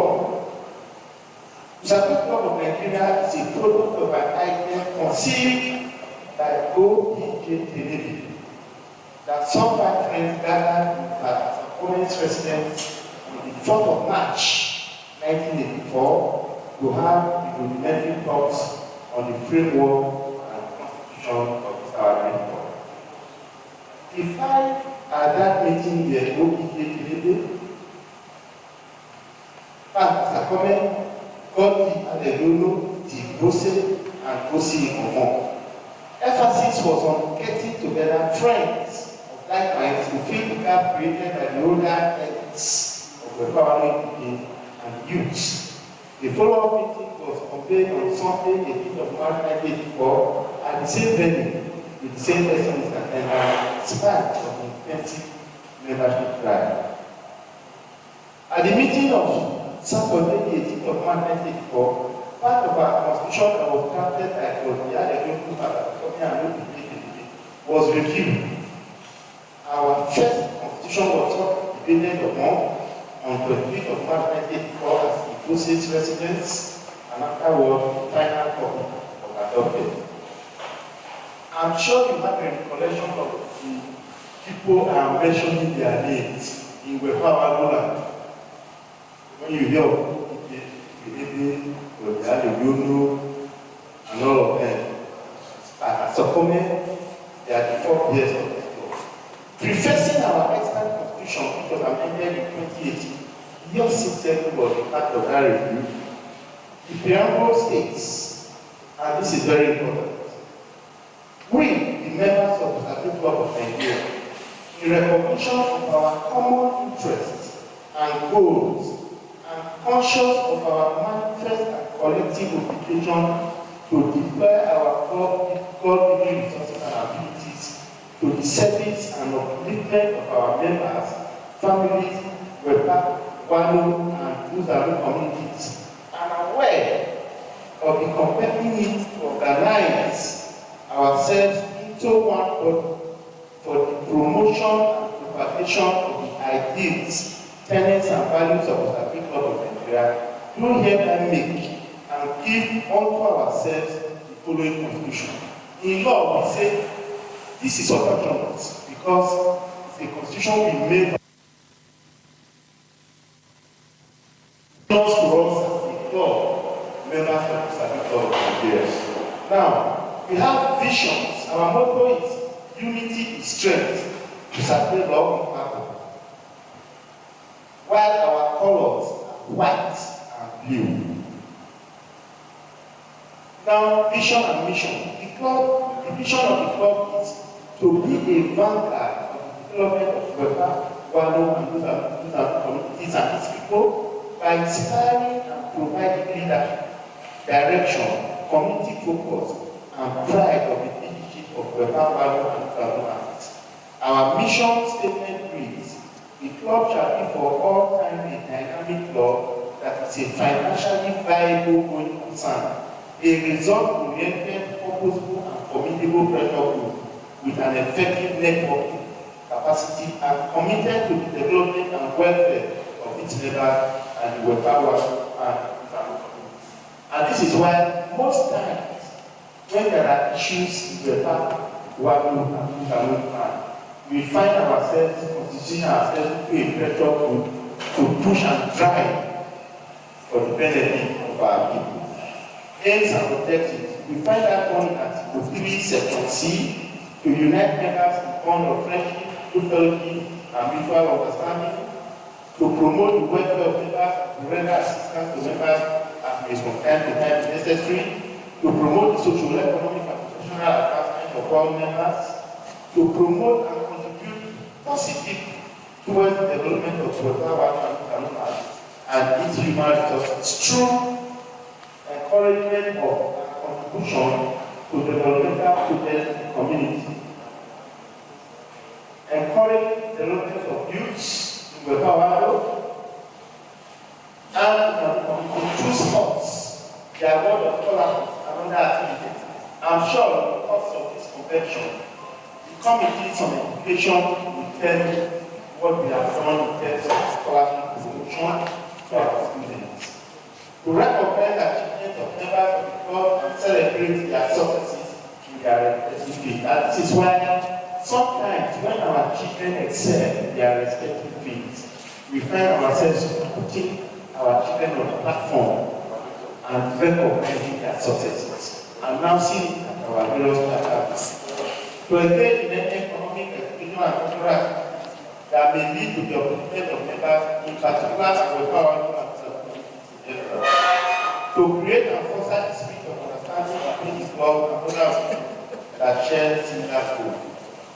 Usagbe Club of Nigeria, is a product of an item conceived by O.E.J. that some five friends gathered at Essako's residence on the 4th of March 1984 to have the rudimentary talks on the framework and constitution of our great club. The five at that meeting were O.E.J. Essako, Godly Adelono, Dibose, and Kosi Ikomo. Emphasis was on getting together friends of like minds to fill the gap created by the older ends of the Weppa Wanno and youths. The follow-up meeting was convened on Sunday, 18th of March 1984, at the same venue with the same persons attending, in spite of the intensive membership drive. At the meeting of Saturday, 18th of March 1984, part of our constitution that was drafted by the was reviewed. Our first constitution was debated upon on 25th of March 1984 as the process residence, and afterward, final copy was adopted. I'm sure you have a recollection of the people I am mentioning their names in Weppa Wanno. When you hear and all of them, at Etsako, they are the 4 years of the law. Prefacing our excellent constitution, which was amended in 2018, year 67 was the part of that review. The preamble states, and this is very important, we, the members of the Usagbe Club of Nigeria, in recognition of our common interests and goals, and conscious of our manifest and collective obligation to deploy our God-given resources and abilities to the service and upliftment of our members, families, Weppa Wanno and Uzannu communities, and aware of the compelling need to organize ourselves into one body for the promotion and propagation of the ideals, tenets, and values of Usagbe Club of Nigeria, do hereby make and give unto ourselves the following constitution. In law, we say this is autonomous because it's a constitution we made for us as a club, members of Usagbe Club of Nigeria. Now, we have visions. Our motto is unity is strength. Usagbe Long, while our colors are white and blue. Now, vision and mission. The vision of the club is to be a vanguard of the development of Weppa Wanno and Uzannu communities and its people by inspiring and providing leadership, direction, community focus, and pride of the leadership of Weppa Wanno and Uzannu. Our mission statement reads: the club shall be for all time a dynamic club that is a financially viable going concern, a result-oriented, purposeful, and formidable pressure group with an effective networking capacity and committed to the development and welfare of its members and the Weppa Wanno and Uzannu community. And this is why most times when there are issues in Weppa Wanno and Uzannu, we find ourselves constituting ourselves to a pressure group to push and drive for the benefit of our people. Aims and objectives. We find that one in Article 3, Section C, to unite members in bond of friendship, good fellowship, and mutual understanding, to promote the welfare of members, to render assistance to members as may from time to time necessary, to promote the social, economic, and professional advancement of all members, to promote and contribute positively towards the development of Weppa Wanno and its human resources through encouragement of contribution to developmental projects in the community, encourage the development of youths in Weppa Wanno, and through sports, their word of tolerance and other activities. I'm sure in the course of this convention, the committees on education will tell you what we have done in terms of scholarship promotion to our students. To recognize achievements of members of the club and celebrate their successes in their respective fields. And this is why sometimes when our children excel in their respective fields, we find ourselves putting our children on a platform and recognizing their successes. I'm now seeing it at our various platforms. To engage in an economic, educational, and cultural activities that may lead to the upliftment of members, in particular with power to create and foster the spirit of understanding between the club and others that share similar goals.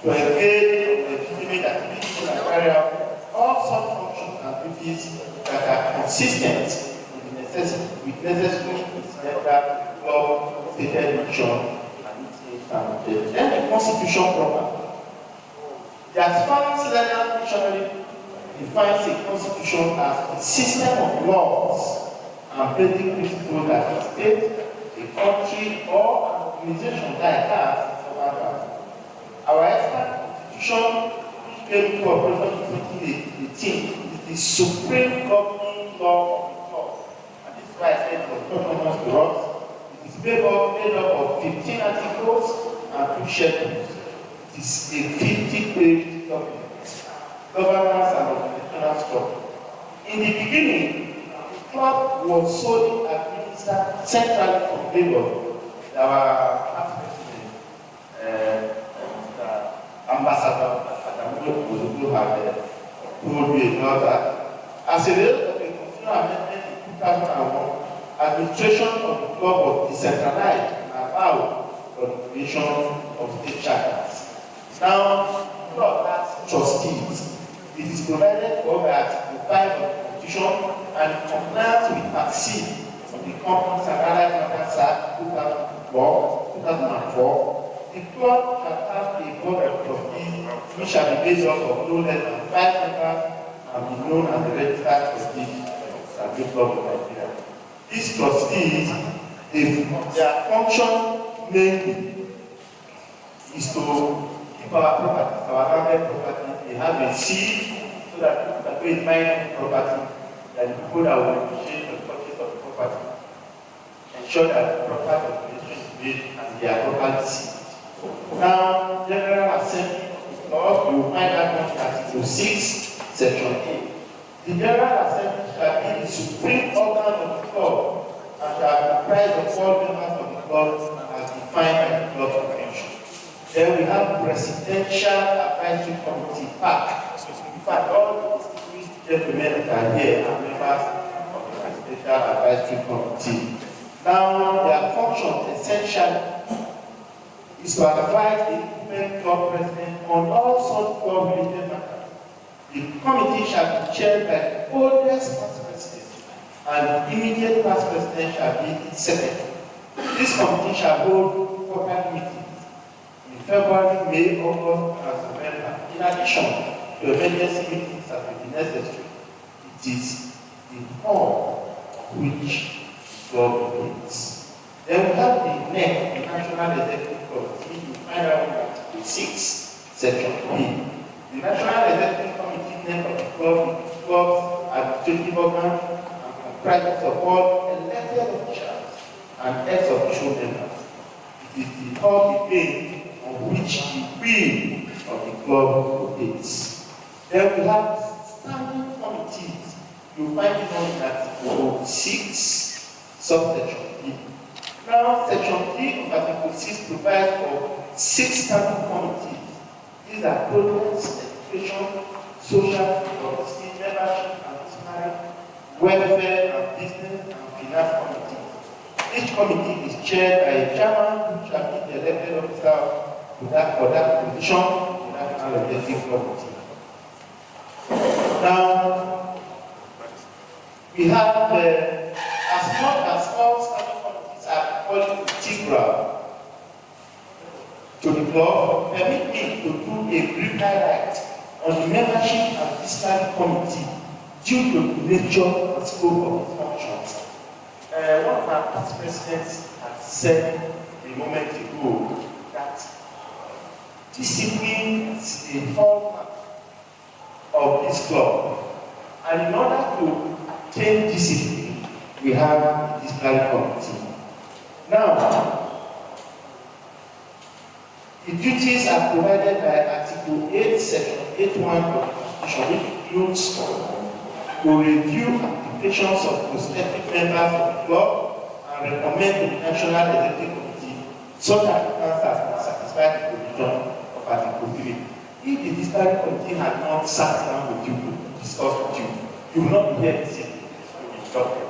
To engage in legitimate activities and carry out all such functions and duties that are consistent with necessary incidental club stated mission and its aims and objectives. Then the constitution proper. The advanced learner dictionary defines a constitution as a system of laws and basic principles that a state, a country, or an organization that has in government. Our expert constitution, which came into operation in 2018, is the supreme governing law of the club. And this is why I said it was autonomous to us. It is made up of 15 articles and 2 schedules. It is a 50-page document. Governance and organizational structure. In the beginning, the club was solely administered centrally from Lagos. Our past president, Ambassador Adamu had told me about that. As a result of a constitutional amendment in 2001, administration of the club was decentralized and allowed for the creation of state charters. Now, the club has trustees. It is provided for by Article 5 of the Constitution and compliance with Part C of the Companies and Allied Matters Act 2004. The club shall have a board of trustees which shall be based off of no less than 5 members and be known as the registered trustees of the Usagbe Club of Nigeria. These trustees Their function mainly is to keep our property, our landed property. They have a seal so that people that go in mining property, that the people that will negotiate for the purchase of the property, ensure that the proper documentation is made and they are properly sealed. Now, General Assembly of the Club, you will find that in Article 6, Section 8. The General Assembly shall be the supreme organ of the club and shall comprise of all members of the club as defined by the club convention. Then we have Presidential Advisory Committee, PAC. In fact, all the distinguished gentlemen that are here are members of the Presidential Advisory Committee. Now, their function essentially is to advise the incumbent club president on all such club-related matters. The committee shall be chaired by the oldest past president, and the immediate past president shall be its secretary. This committee shall hold quarterly meetings in February, May, August, and November. In addition to emergency meetings that will be necessary, it is the hall which the club meets. Then we have the NEC, the National Executive Committee. You find out in Article 6, Section B. The National Executive Committee NEC of the club's administrative organ and comprises of all elected officials and ex-official members. It is the whole debate on which the will of the club rotates. Then we have standing committees. You find it on in Article 6, subsection B. Now, Section D of Article 6 provides for 6 standing committees. These are progress, education, social, policy, membership and discipline, welfare and business and finance committees. Each committee is chaired by a chairman who shall be the elected officer for that position in the National Executive Committee. Now, we have as much as all standing committees are equally integral to the club, permit me to do a brief highlight on the membership and fiscal committee due to the nature and scope of its functions. One of our past presidents has said a moment ago that discipline is a hallmark of this club. And in order to attain discipline, we have a fiscal committee. Now, the duties are provided by Article 8, Section 81 of the Constitution, which includes to review applications of prospective members of the club and recommend to the National Executive Committee such applicants as can satisfy the provision of Article 3. If the disciplinary committee had not sat down with you to discuss with you, you will not be here this evening to be instructed.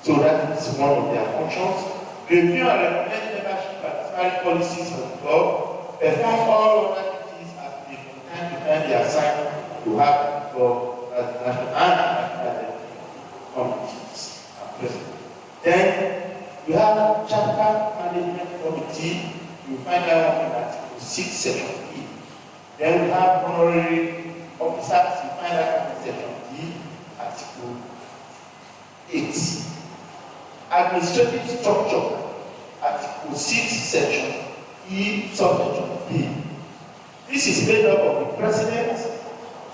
So that is one of their functions. Review and recommend membership and disciplinary policies of the club. Perform all other duties as they from time to time they are assigned to have for the national and committees and president. Then we have chapter management committee. You find that in Article 6, Section E. Then we have honorary officers. You find that in Section D, Article 8. Administrative structure, Article 6, Section E, subsection B. This is made up of the president,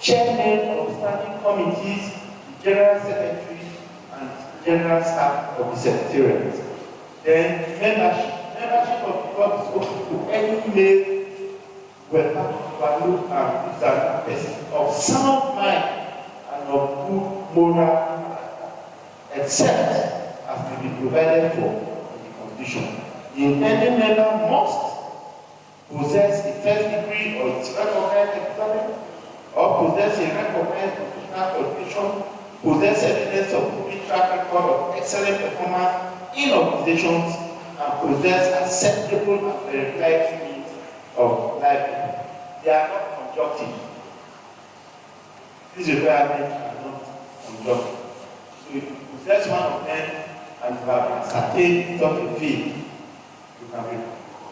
chairman of standing committees, the general secretary, and general staff of the secretariat. Then membership. Membership of the club is open to any male Weppa Wanno and Uzannu person of sound mind and of good moral, except as may be provided for in the constitution. The intended member must possess a first degree or its recognized equivalent, or possess a recognized professional qualification, possess evidence of proven track record of excellent performance in organizations, and possess acceptable and verified means of livelihood. They are not conjunctive. These requirements are not conjunctive. So if you possess one of them and you have ascertained such a field, you can be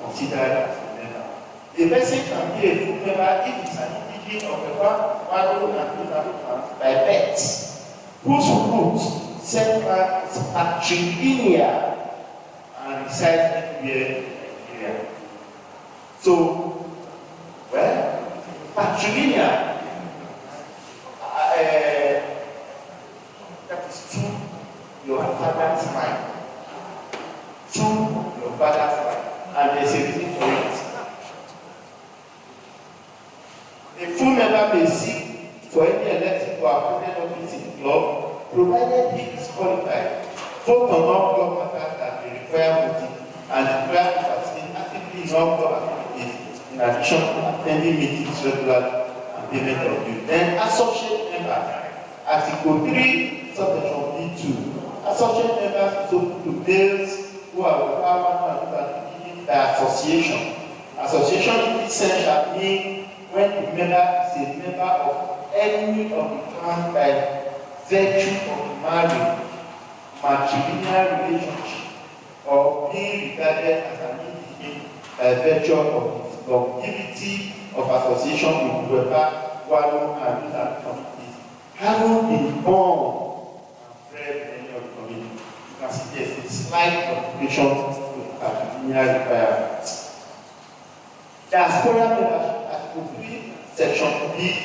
considered as a member. A person can be a full member if it's an indigene of Weppa Wanno and Uzannu by birth, whose roots set back is patrilineal and reside anywhere in Nigeria. So, well, patrilineal, that is through your father's mind. Through your father's mind. And there's a reason for it. A full member may seek for any elected or appointed office in the club, provided he is qualified. Vote on all club matters that may require voting and require to participate actively in all club activities, in addition to attending meetings regularly and payment of dues. Then, associate members, Article 3, subsection B2. Associate members is open to males who are Weppa Wanno by association. Association in this sense shall mean when the member is a member of any of the clans by virtue of marriage, matrilineal relationship, or being regarded as an individual by virtue of his longevity of association with Weppa Wanno and Uzannu, having been born and bred in any of the community. You can see there's a slight modification to the patrilineal requirements. Diaspora membership, Article 3, Section B3.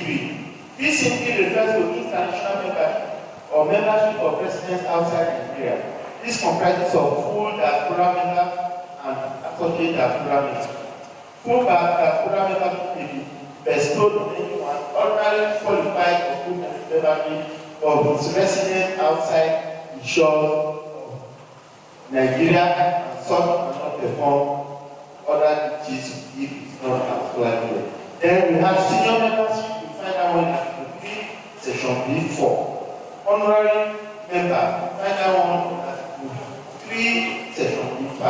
This simply refers to international membership or membership of residents outside Nigeria. This comprises of full diaspora members and associate diaspora members. Full diaspora membership may be bestowed on anyone ordinarily qualified for full membership of his resident outside the shores of Nigeria, and such cannot perform other duties if it's not particularly. Then we have senior membership. We find that one in Article 3, Section B4. Honorary member, we find that one in Article 3, Section B5.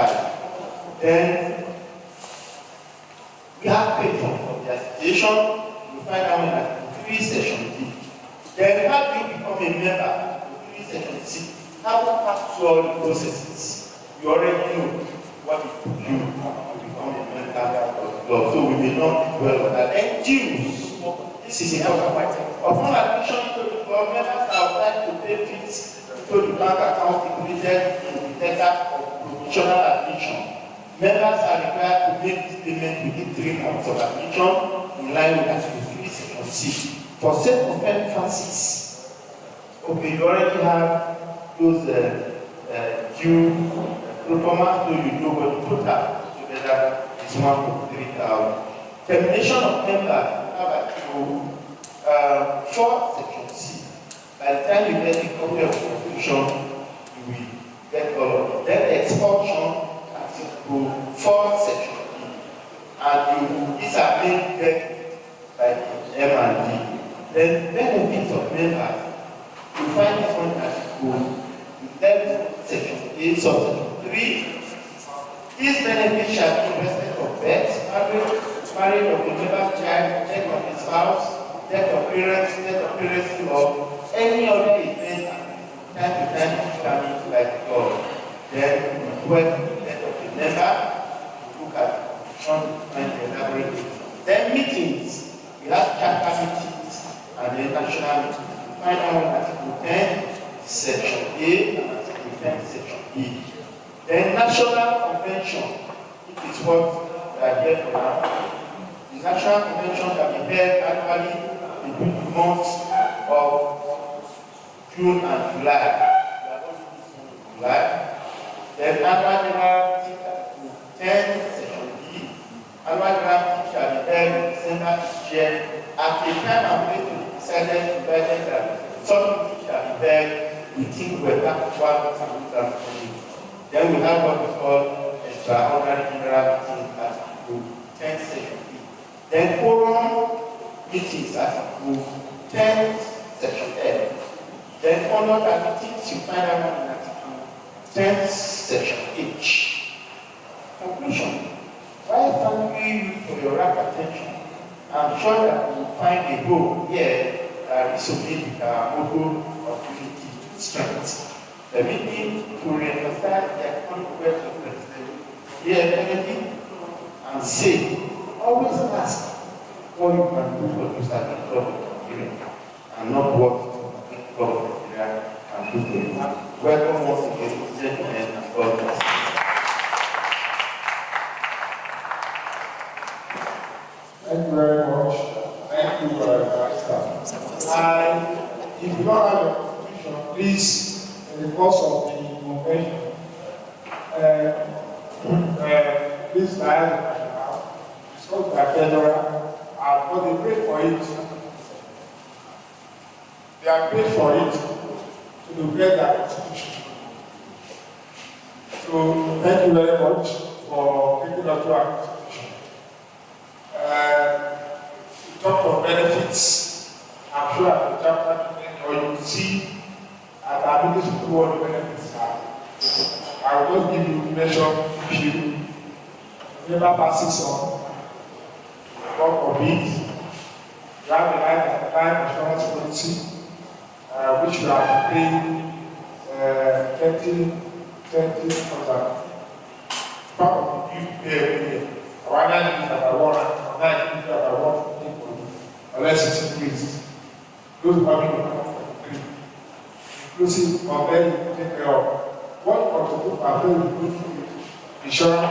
Then we have patrons of the association. We find that one in Article 3, Section D. Then how do you become a member? Article 3, Section C. How to pass through all the processes? You already know what it took you to become a member of the club, so we may not dwell on that. And dues, this is important. Upon admission to the club, members are obliged to pay fees to the bank account included in the letter of provisional admission. Members are required to make this payment within 3 months of admission in line with Article 3, Section C. For sake of emphasis, okay, you already have those due performance, so you know what the total together is 1.3,000. Termination of members, have Article 4, Section C. By the time you get the copy of the constitution, you will get all of it. Then expulsion, Article 4, Section E. And these are made dead by the M and D. Then benefits of members, you find this one Article 11, Section A, subsection 3. These benefits shall be invested of death, marriage of the member's child, death of his spouse, death of parents, or any other event time to time determined by the law. Then we work with the death of the member, we look at the constitution and elaborate. Then meetings, we have chapter meetings and then national meetings. We find out in Article 10, Section A, and Article 10, Section E. Then national convention, it is what we are here for now. The national convention can be held annually between the months of June and July. We are going to this month of July. Then annual general meeting Article 10, Section D. Annual general meeting shall be held in December each year. At a time and place to be decided, provided that some meeting shall be held within Weppa Wanno and Uzannu. Then we have what we call extraordinary general meeting Article 10, Section E. Then quorum meetings Article 10, Section F. Then honor meetings, you find out one in Article 10, Section H. Conclusion. While thanking you for your rapt attention, I'm sure that you will find a goal here that resonates with our motto of unity to strength. The meeting to re-emphasize the iconic words of President here Kennedy and say, always ask what you can do for Usagbe Club of Nigeria and not what the Club of Nigeria can do for you. Welcome once again, gentlemen, and God bless. Thank you very much. Thank you, Master. If you don't have a constitution, please, in the course of the convention, please dial the national, discuss the federal, but they pay for it. They are paid for it to get their constitution. So thank you very much for taking us to our constitution. We talked of benefits. I'm sure at the chapter or you will see at our ability to do what the benefits are. I will just give you measure a few. Whoever passes on, God forbid, you have a life insurance policy, which you have to pay 20,000. Part of the due pay every year. Our land is about 100, our is about 150, unless it's increased. Those probably will come from 3. Inclusive of them you take care of. What contribute are very good for you? Insurance,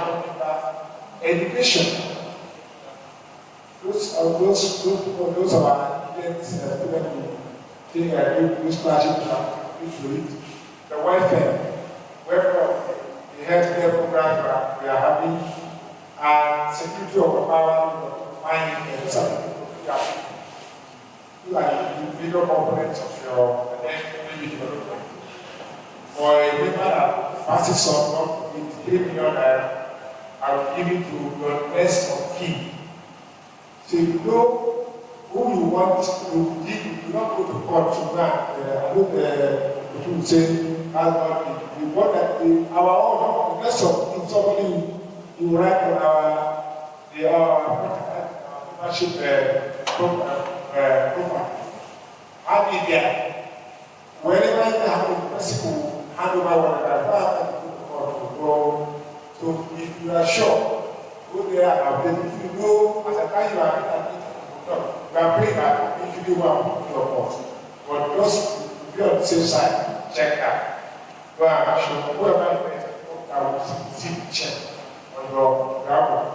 education. Those are our students who take a scholarship to it. The welfare the healthcare program we are having, and security of power, finding something like the bigger components of your maybe development. For a member that passes on with 3 million naira, I will give it to your best of kin. So you know who you want to give, you do not go to court to grant. I know the people say, as not the what that our own, the rest of somebody you write on our membership profile. How did there? Whenever you have a person who hand over whatever, so if you are sure, go there and if you know at the time you are praying that if you do one your course. But just to be on the safe side, check that. Go and show whoever you will see the check on your ground.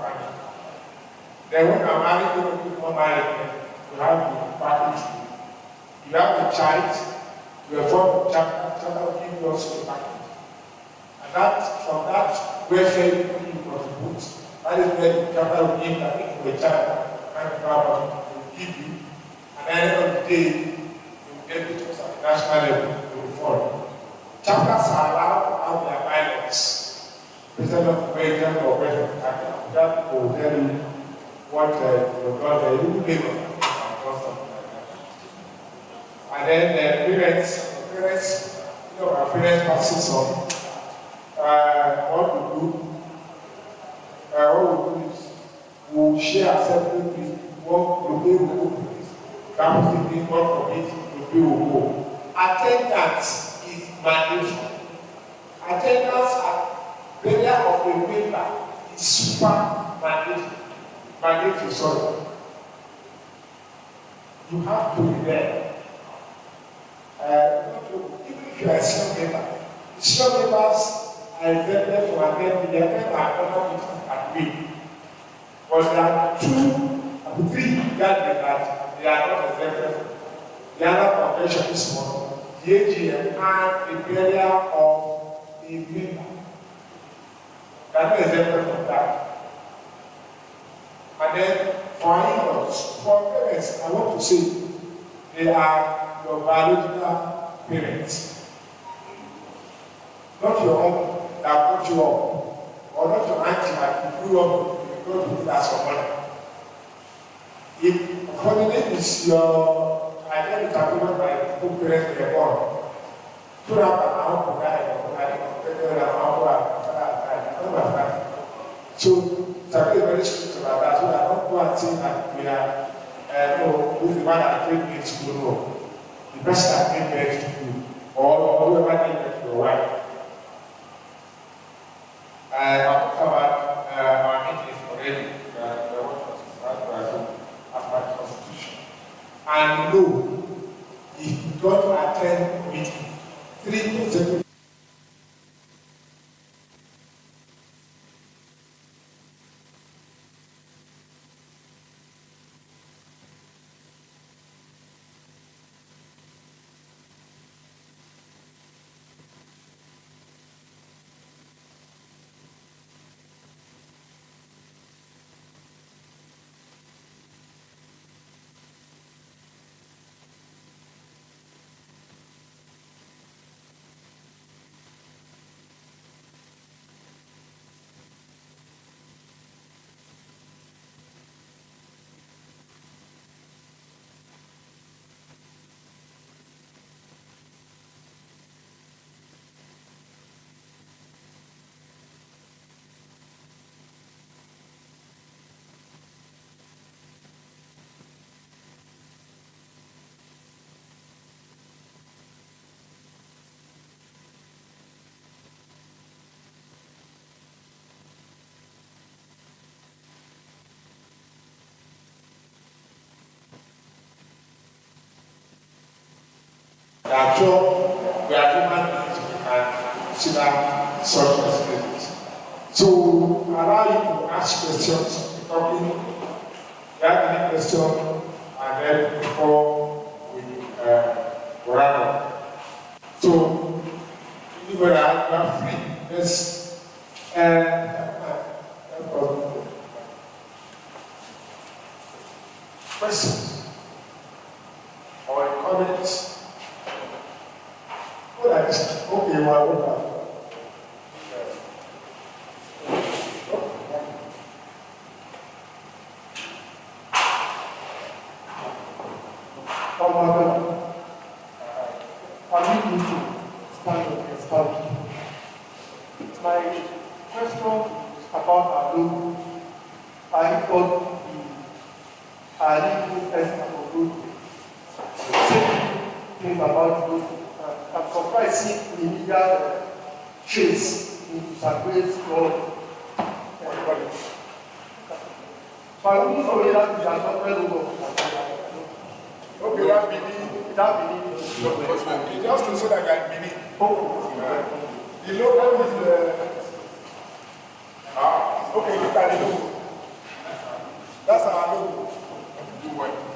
Then when I'm married, you don't become married, you have the package. You have a child, you have formed a chapter will give you also a package. And that, from that welfare you contribute, that is where the chapter will give that if you're a child, kind of power will give you. And at the end of the day, you will get it to the national level, you will fall. Chapters are allowed to have their bylaws. Instead of waiting or waiting, that will tell you what your daughter you will give them. And then parents, you know, our parents passes on. What we do is we'll share separately what will be will go. That was the thing, what for it will be will go. Attendance is mandatory. Attendance at burial of a member is super mandatory. Sorry. You have to be there. Even if you are a senior member, senior members are exempted from attending. Their members are not meeting at will. But there are 3 gatherings that they are not exempted from. The other convention is one, the AGM and the burial of a member. They are not exempted from that. And then for in-laws, for parents, I want to say they are your biological parents. Not your uncle that brought you up, or not your auntie that you grew up with, you grew up with as your mother. If unfortunately is your identity given by the parents they were born, so that my uncle died, or my uncle died, so it's a very strict about that, so that I don't go and say that we are, who is the one that gave me to school, no. The person that gave birth to you, or whoever gave birth to your wife. I'll talk about our meetings already, as per the Constitution. And no, if you don't attend meeting, 3 consecutive I'm sure we are human beings, we can consider such possibilities. So, allow you to ask questions, talking, if you have any question, and then before we wrap up. So, anybody you are free, yes. Questions or comments? What is okay? Well, permit me to stand up and start. My question is about our logo. I thought our legal Etsako logo. Say things about the logo. I'm surprised seeing the media trace in Usagbe's club. So I wouldn't know whether it's an software logo. okay, that beneath. Just to say that I beneath. The logo is okay, look at the logo. That's our logo.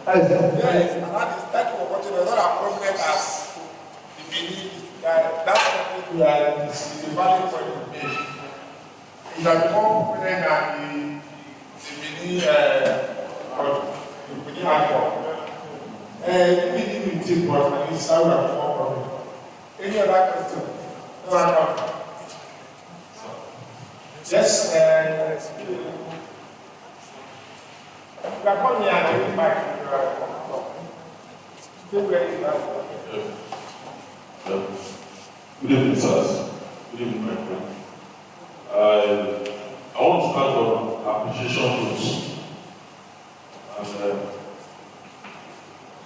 Yes, and that is thank you for watching. It's not as prominent as the beneath. That's something that is the value point you made. It has more prominent than the beneath icon. We didn't take what and it's how we have more problem. Any other question? No other. Yes, you are coming here and you back. Still ready. Good evening, sirs. Good evening, my friend. I want to start on appreciation notes. And,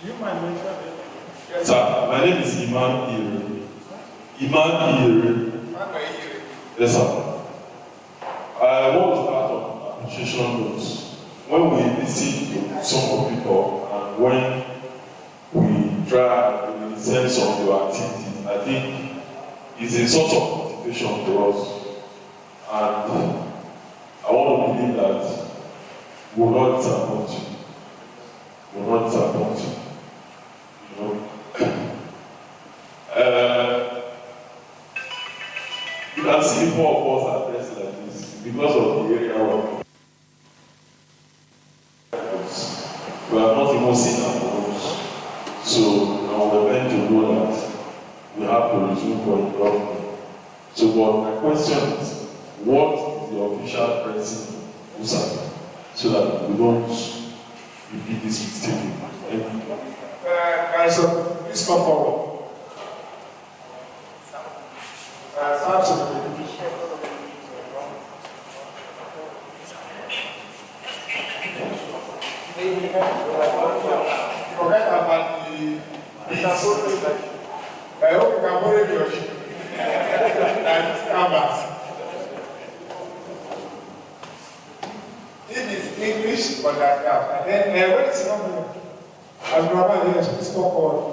Do you mind mentioning? yes, sir, my name is Iman Ire. Yes, sir. I want to start on appreciation notes. When we listen to some of people and when we try to sense of your activities, I think it's a sort of motivation for us. And I want to believe that we will not disappoint you. We will not disappoint you. You know? You can see 4 of us are dressed like this because of the area of we are not even seen our roles. So now we're meant to know that we have to resume for the government. So but my question is, what is the official pressing Usagbe so that we don't repeat this mistake? Thank you. Guys, please come forward. Absolutely. Forget about the I hope you can borrow your ship and canvas. If it's English, but that's that. And then when it's not as Brahma, yes, please come forward.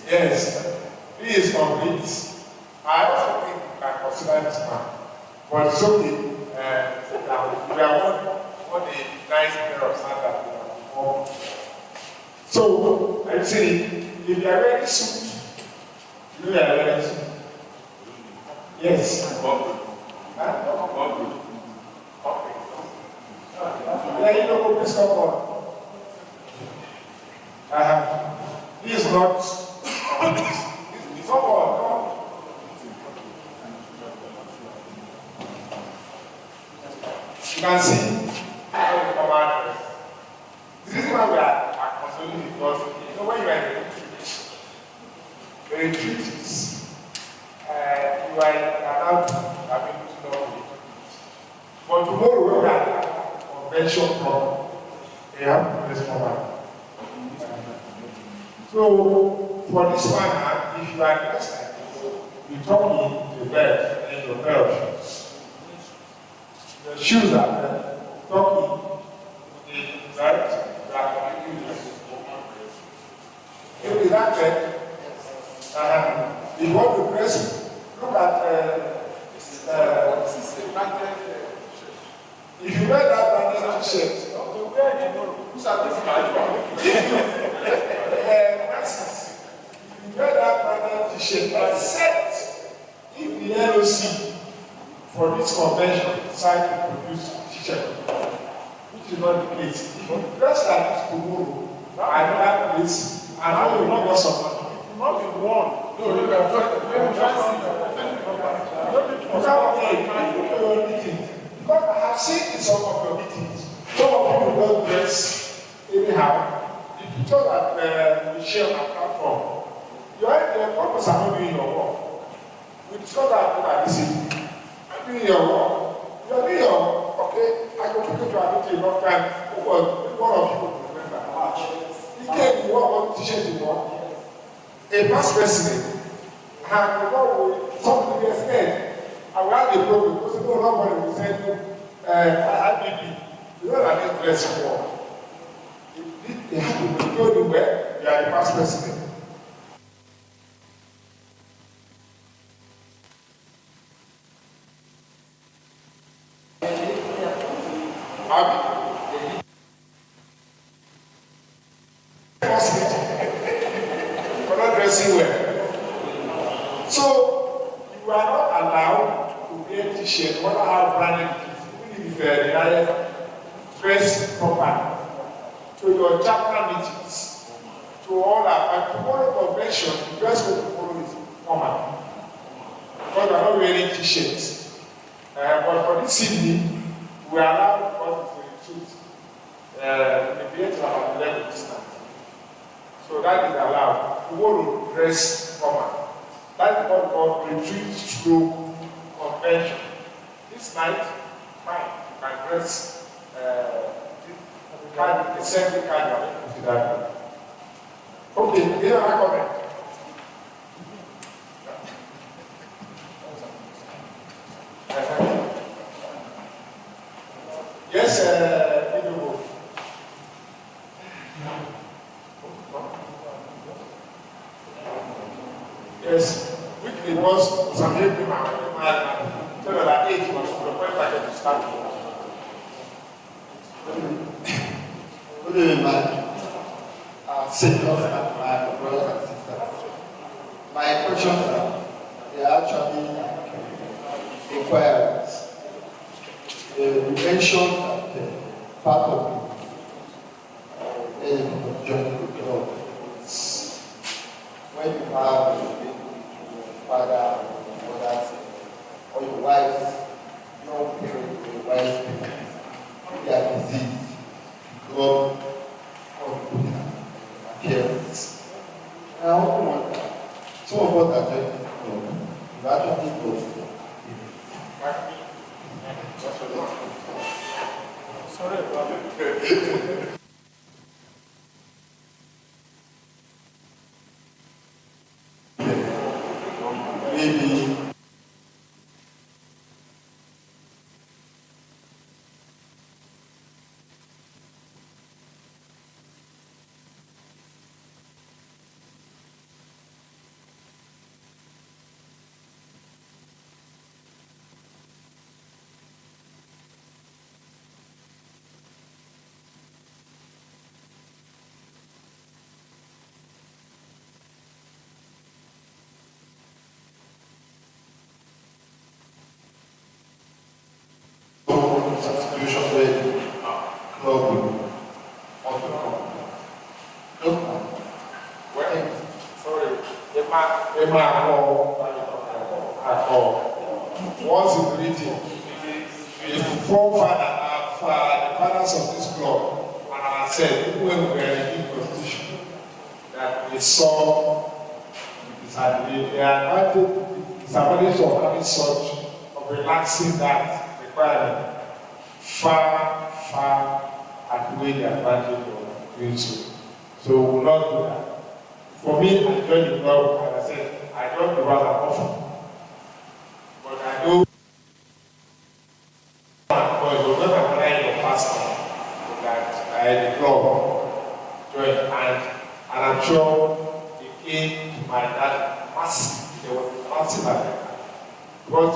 Yes, he is complete. I also think you can consider this man. But it's okay. We are one the nice pair of standards we have before. So, I'm saying, if you are wearing suit, you are wearing suit. Yes. Yeah, you know, please come on. He is not. Come on, you can see the command. This is why we are consulting because you know when you are in the retreats, you are allowed to have able to know it. But tomorrow we are convention program. They have to respond. So for this one, if you are dressed like this, you talk in the bed and your pair of shoes. the shoes are talking, right? Is that correct? If you want to dress, look at if you wear that branded t-shirt, if you wear that branded t-shirt, except if the LOC for this convention decide to produce t-shirt, which is not the case. If you dress like this tomorrow, at that place, and how you know what's up? Not be one. No, you can't your meetings. Because I have seen in some of your meetings, some of you don't dress anyhow. The picture that we share on our platform, your purpose are not doing your work. We discussed that at this evening. I'm doing your work. You are doing your work. Okay, I go take you to a meeting enough time. One of you will remember. He came, you want one t-shirt you want. A past president, and somebody gets scared. I will have a problem because nobody will send you IBP. You know that this dress for. They have to control you where you are the past president. Well. So you are not allowed to wear t-shirt, whether how branded it is, even if the higher dress properly to your chapter meetings, to all our tomorrow convention, the dress code tomorrow is formal. Because we are not wearing t-shirts. But for this evening, we are allowed because it's a retreat. The creator about 11 this night. So that is allowed. Tomorrow, dress formal. That is what we call retreat through convention. This night, fine, you can dress assembly casual. Okay, any other comment? Yes, yes, weekly was some people so that 8 was the point I get to start. Good evening, seniors and my brothers and sisters. My questions are, they are actually inquiries. You mentioned that part of the joining the club is when you have your father or mother or your wife, your parents, your wife's parents, they are diseased. God of appearance. And I also wonder, some of us are joining the club, you actually go. Sorry, maybe substitution where the club will also come. Just now. Well, sorry, once in reading, the forefather, the fathers of this club, and I said, even when we were in the constitution, that they saw the advantage of having such, of relaxing that requirement, far outweigh the advantage of doing so. So we will not do that. For me, I joined the club, and I said, I don't do rather often. But I know I'm sure they came to my dad massive. There was a massive attack. Because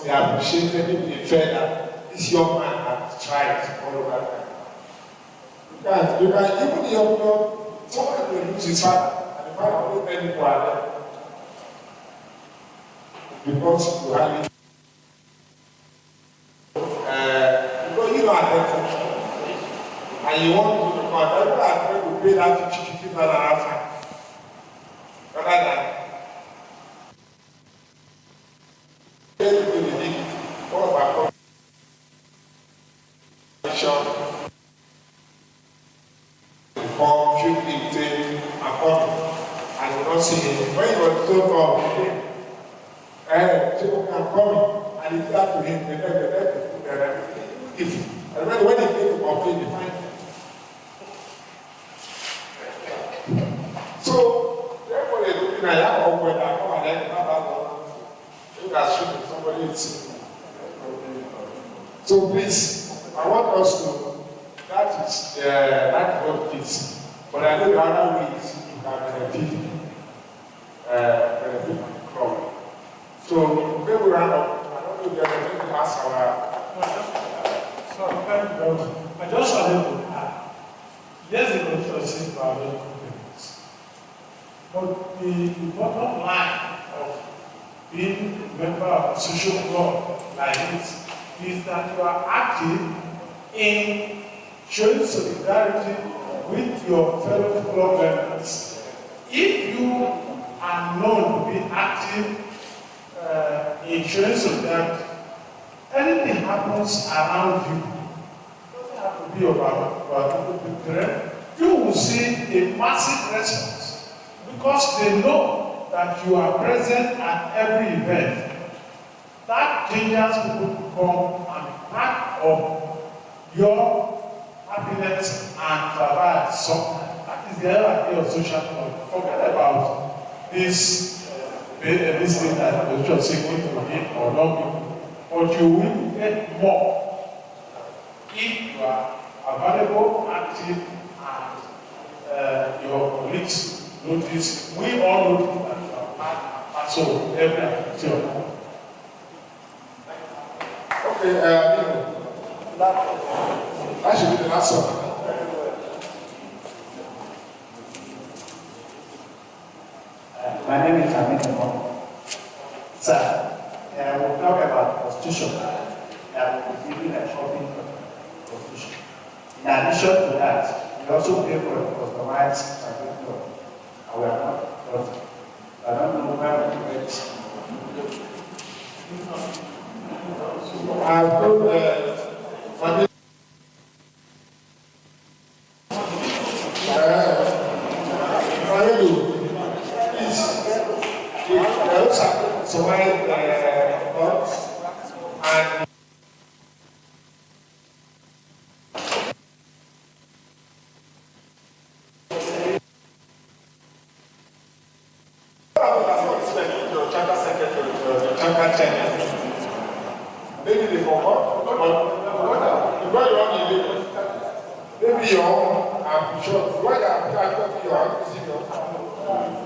they appreciated it, they felt that this young man had tried all over time. You can even your someone will lose his father, and the father will tell people are there. Because you have it. Because you don't have function. And you want to do everyone is going to pay that 50,000 after. Rather than one of our for few things are coming and you don't see him. When you were so come, people can come and it's that to him, and when he came to complain, they find him. So, therefore, they're looking at that awkward, I come and then have that one. You are shooting somebody is. So please, I want us to, that is what it is. But I know the other ways you can benefit from the club. So maybe we run up. I don't know if you are going to ask our. I just wanted to add, yes, the trustees are very competent. But the bottom line of being a member of a social club like this is that you are active in showing solidarity with your fellow club members. If you are known to be active in showing solidarity, anything happens around you, it doesn't have to be about the you will see a massive response because they know that you are present at every event. That changes people to come and be part of your happiness and travail sometimes. That is the idea of social club. Forget about this thing that the church is going to give or not give, but you will get more if you are available, active, and your colleagues notice. We all notice that you are part and parcel of every activity of life. Okay, that should be the last one. My name is Wanno. Sir, we'll talk about constitution. I will be giving a shopping constitution. In addition to that, we also pay for a customized curriculum. And we are not done. I don't know where we get it. I've told family. So my thoughts and chapter secretary, chapter chairman. Maybe they forgot, but because you're on the label, maybe your own, I'm sure, why you are talking your own,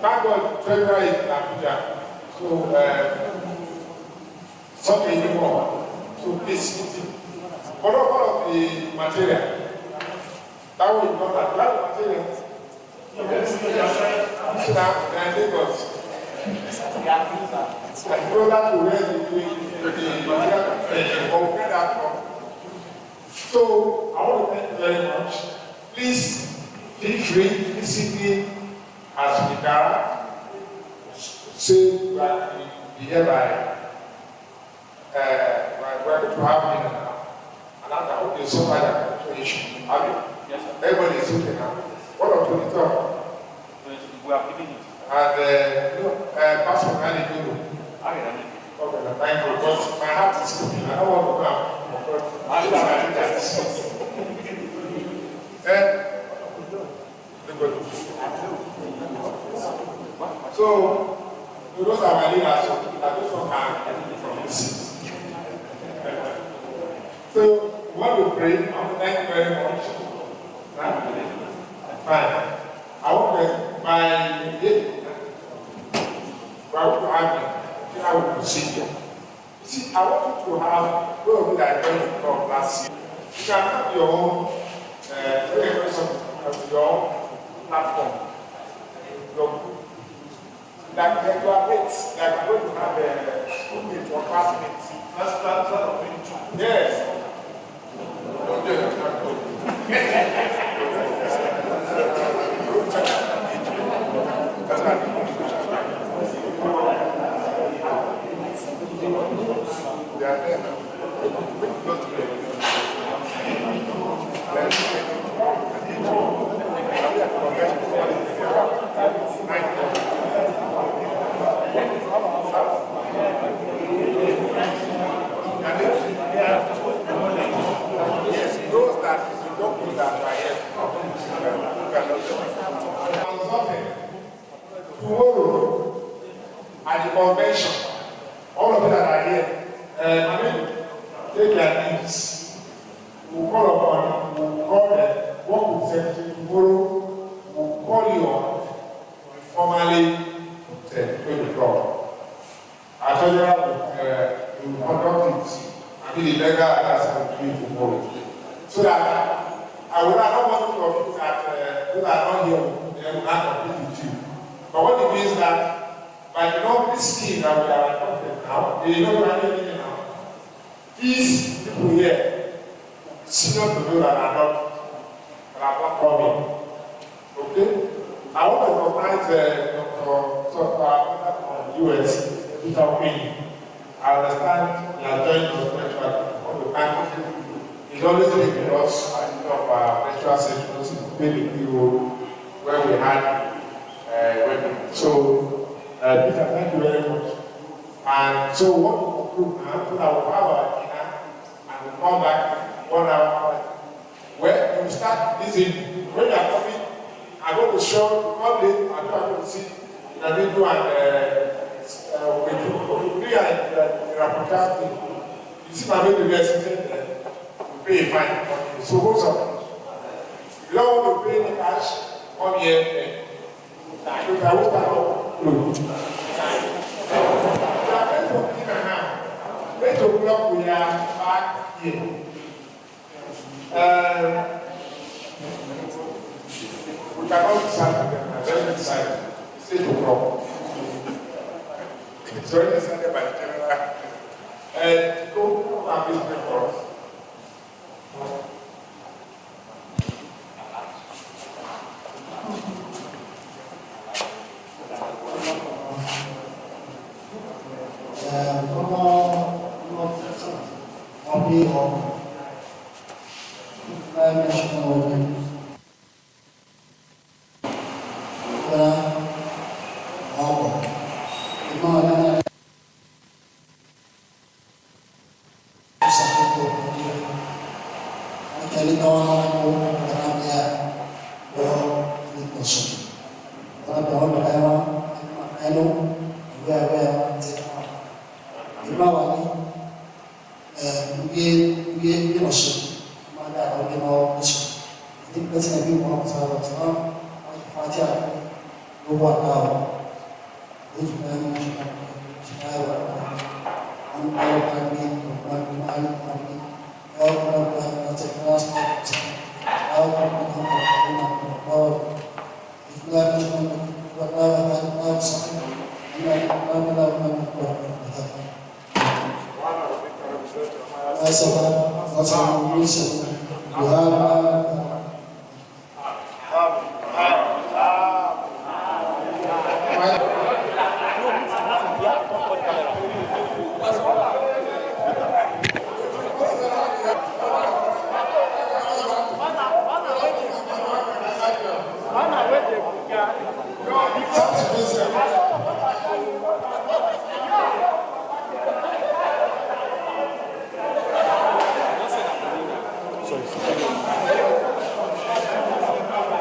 thank God, February is in Abuja. So, something anymore. So, please, for all of the material, that will not have that material. Lagos. I go that to where the compare that from. So, I want to thank you very much. Please feel free, visiting as Mikara. Say that we hereby we're going to have dinner and I hope there's so much issue. Yes, everybody is looking now. What of 22? We are giving it. And Pastor Nani Guru. Okay, thank you. Because my heart is cooking. I don't want to come. I don't that. So, those are my leaders, I just want to from the seat. So, we want to pray. I want to thank you very much. Fine. Again, well, we have I will proceed. You see, I want you to have, those of you that joined the club last year, you can have your own, your own platform, your group. Like you are mates, like when you have a schoolmate or classmates. That's of being. Yes. Yes, those that you don't do that by yet. Tomorrow at the convention, all of you that are here, take their names. We'll call upon, we'll call them, what we said tomorrow, we'll call you on, formally to the club. I told you we conduct it. The legal has to be tomorrow. So that I would not want to of that those are not here, they will not compete with you. But what it means that by this scheme that we are adopting now, they know anything now. These people here, senior to those that are not coming. Okay? I want to recognize Dr. from the US, Peter Wayne. I understand you are joining us all the time. It's always been with us at the end of our lecturer sessions in the role where we had Wepp. So, Peter, thank you very much. And so, what we conclude now, so that we'll have our dinner and we'll come back 1 hour. Where you start this evening, when you are coming, I'm going to show public, I'm going to see the video and you see my baby resident there, you pay a fine. So what's up? If you don't want to pay any cash, come here. I will start up. We are going to dinner now. 8 o'clock we are back here. We cannot decide with them. Let's decide. It's 8 o'clock. It's already decided by the general. And go and business for us.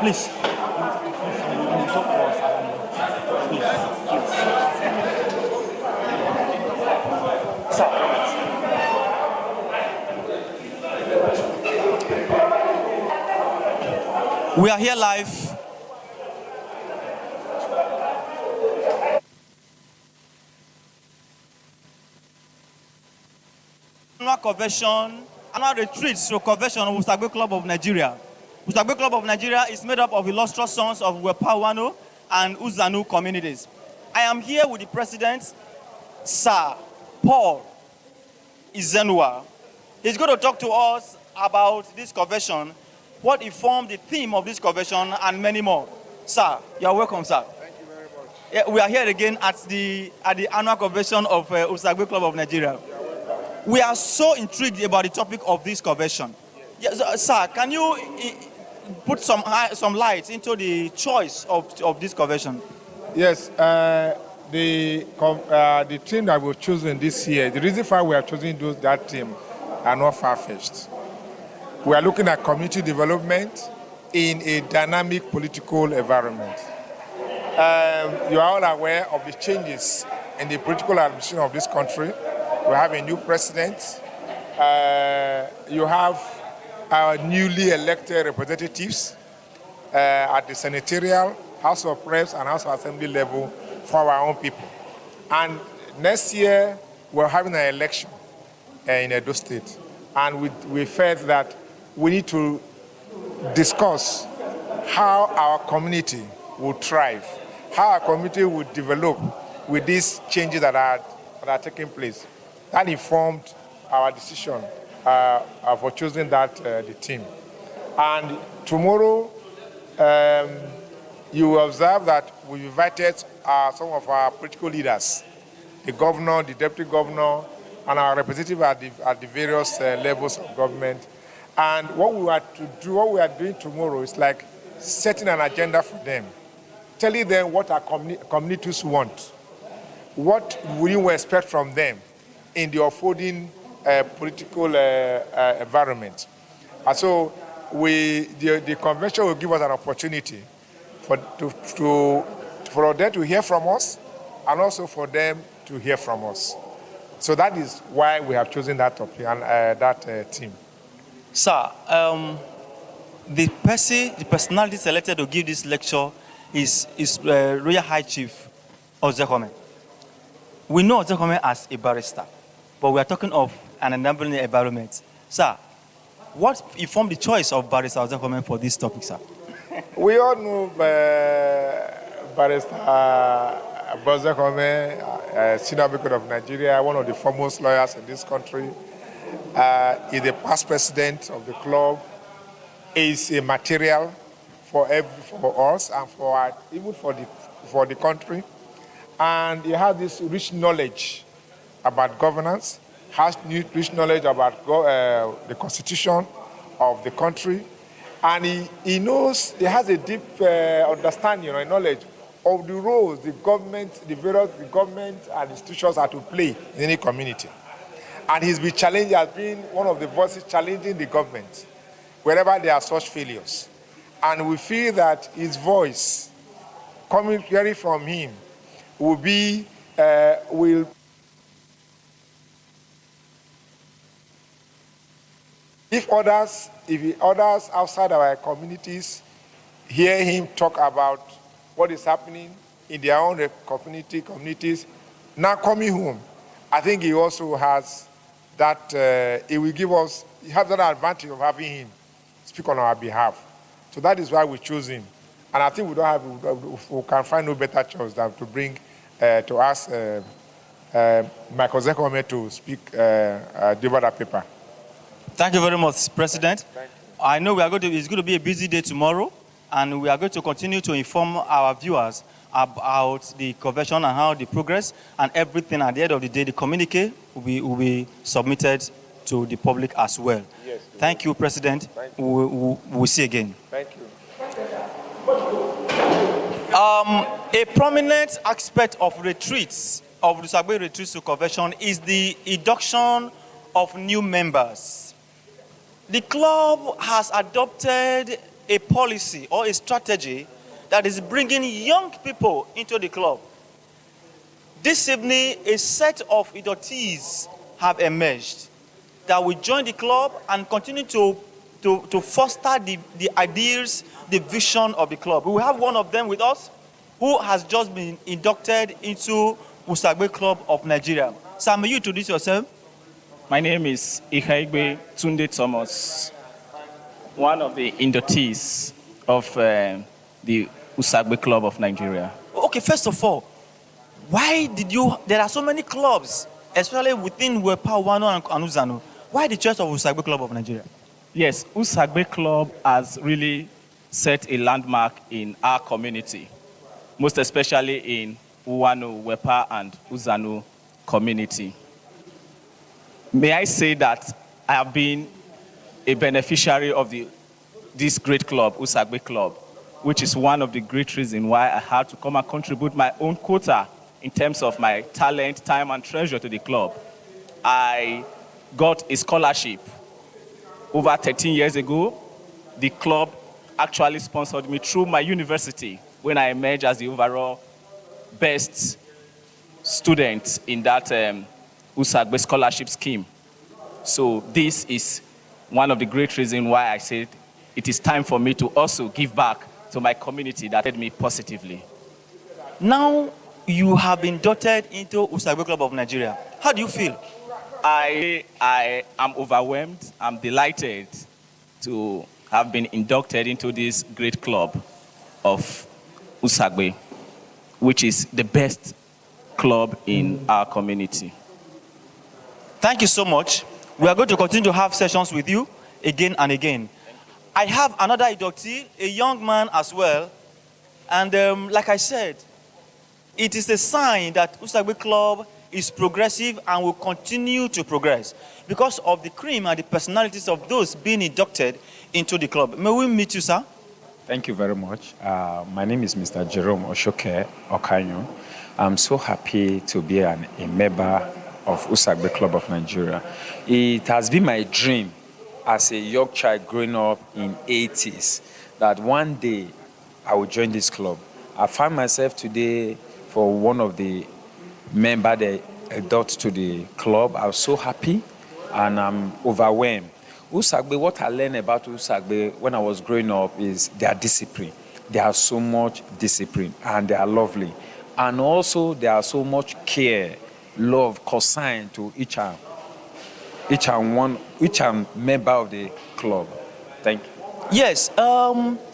Please. We are here live annual convention, annual retreat to convention of Usagbe Club of Nigeria. Usagbe Club of Nigeria is made up of illustrious sons of Weppa Wanno and Uzannu communities. I am here with the president, Sir Paul Izenua. He's going to talk to us about this convention, what informed the theme of this convention, and many more. Sir, you are welcome, sir. Thank you very much. Yeah, we are here again at the annual convention of Usagbe Club of Nigeria. We are so intrigued about the topic of this convention. Yes, sir, can you put some light into the choice of this convention? Yes, the team that we've chosen this year, the reason why we are choosing that team are not far-fetched. We are looking at community development in a dynamic political environment. You are all aware of the changes in the political administration of this country. We have a new president. You have our newly elected representatives at the senatorial, House of Reps, and House of Assembly level for our own people. And next year, we're having an election in Edo State. And we felt that we need to discuss how our community will thrive, how our community will develop with these changes that are taking place. That informed our decision for choosing the team. And tomorrow, you will observe that we invited some of our political leaders, the governor, the deputy governor, and our representative at the various levels of government. And what we are doing tomorrow is like setting an agenda for them, telling them what our communities want, what we will expect from them in the unfolding political environment. And so the convention will give us an opportunity for them to hear from us and also for them to hear from us. So that is why we have chosen that topic and that team. Sir, the personality selected to give this lecture is Royal High Chief Ozekome. We know Ozekome as a barrister, but we are talking of an enabling environment. Sir, what informed the choice of Barrister Ozekome for this topic, sir? We all know Barrister Ozekome, Senior Advocate of Nigeria, one of the foremost lawyers in this country. Is the past president of the club. Is a material for us and even for the country. And he has this rich knowledge about governance, has rich knowledge about the constitution of the country, and he knows, he has a deep understanding and knowledge of the roles the government and institutions are to play in any community. And he's been challenged, has been one of the voices challenging the government wherever there are such failures. And we feel that his voice, coming clearly from him, if others outside our communities hear him talk about what is happening in their own communities, now coming home, I think he also has that, he has that advantage of having him speak on our behalf. So that is why we chose him. And I think we can find no better choice than to bring, to ask Michael Zekome to speak, deliver that paper. Thank you very much, President. Thank you. I know it's going to be a busy day tomorrow, and we are going to continue to inform our viewers about the convention and how the progress and everything. At the end of the day, the communique will be submitted to the public as well. Yes. Thank you, President. Thank you. We'll see again. Thank you. A prominent aspect of retreats, of the Usagbe retreats to convention, is the induction of new members. The club has adopted a policy or a strategy that is bringing young people into the club. This evening, a set of inductees have emerged that will join the club and continue to foster the ideas, the vision of the club. We will have one of them with us who has just been inducted into Usagbe Club of Nigeria. Sir, may you introduce yourself? My name is Ihaigbe Tunde Thomas, one of the inductees of the Usagbe Club of Nigeria. Okay, first of all, why did you, there are so many clubs, especially within Weppa Wanno and Uzannu. Why the Church of Usagbe Club of Nigeria? Yes, Usagbe Club has really set a landmark in our community, most especially in Wanno, Weppa, and Uzannu community. May I say that I have been a beneficiary of this great club, Usagbe Club, which is one of the great reasons why I had to come and contribute my own quota in terms of my talent, time, and treasure to the club. I got a scholarship over 13 years ago. The club actually sponsored me through my university when I emerged as the overall best student in that Usagbe scholarship scheme. So this is one of the great reasons why I said it is time for me to also give back to my community that led me positively. Now you have been inducted into Usagbe Club of Nigeria. How do you feel? I am overwhelmed. I'm delighted to have been inducted into this great club of Usagbe, which is the best club in our community. Thank you so much. We are going to continue to have sessions with you again and again. I have another inductee, a young man as well. And like I said, it is a sign that Usagbe Club is progressive and will continue to progress because of the cream and the personalities of those being inducted into the club. May we meet you, sir? Thank you very much. My name is Mr. Jerome Oshoke Okanyo. I'm so happy to be a member of Usagbe Club of Nigeria. It has been my dream as a young child growing up in 80s that one day I will join this club. I find myself today for one of the members that adopt to the club. I'm so happy and I'm overwhelmed. Usagbe, what I learned about Usagbe when I was growing up is their discipline. They have so much discipline and they are lovely. And also there are so much care, love, concern to each member of the club. Thank you. Yes,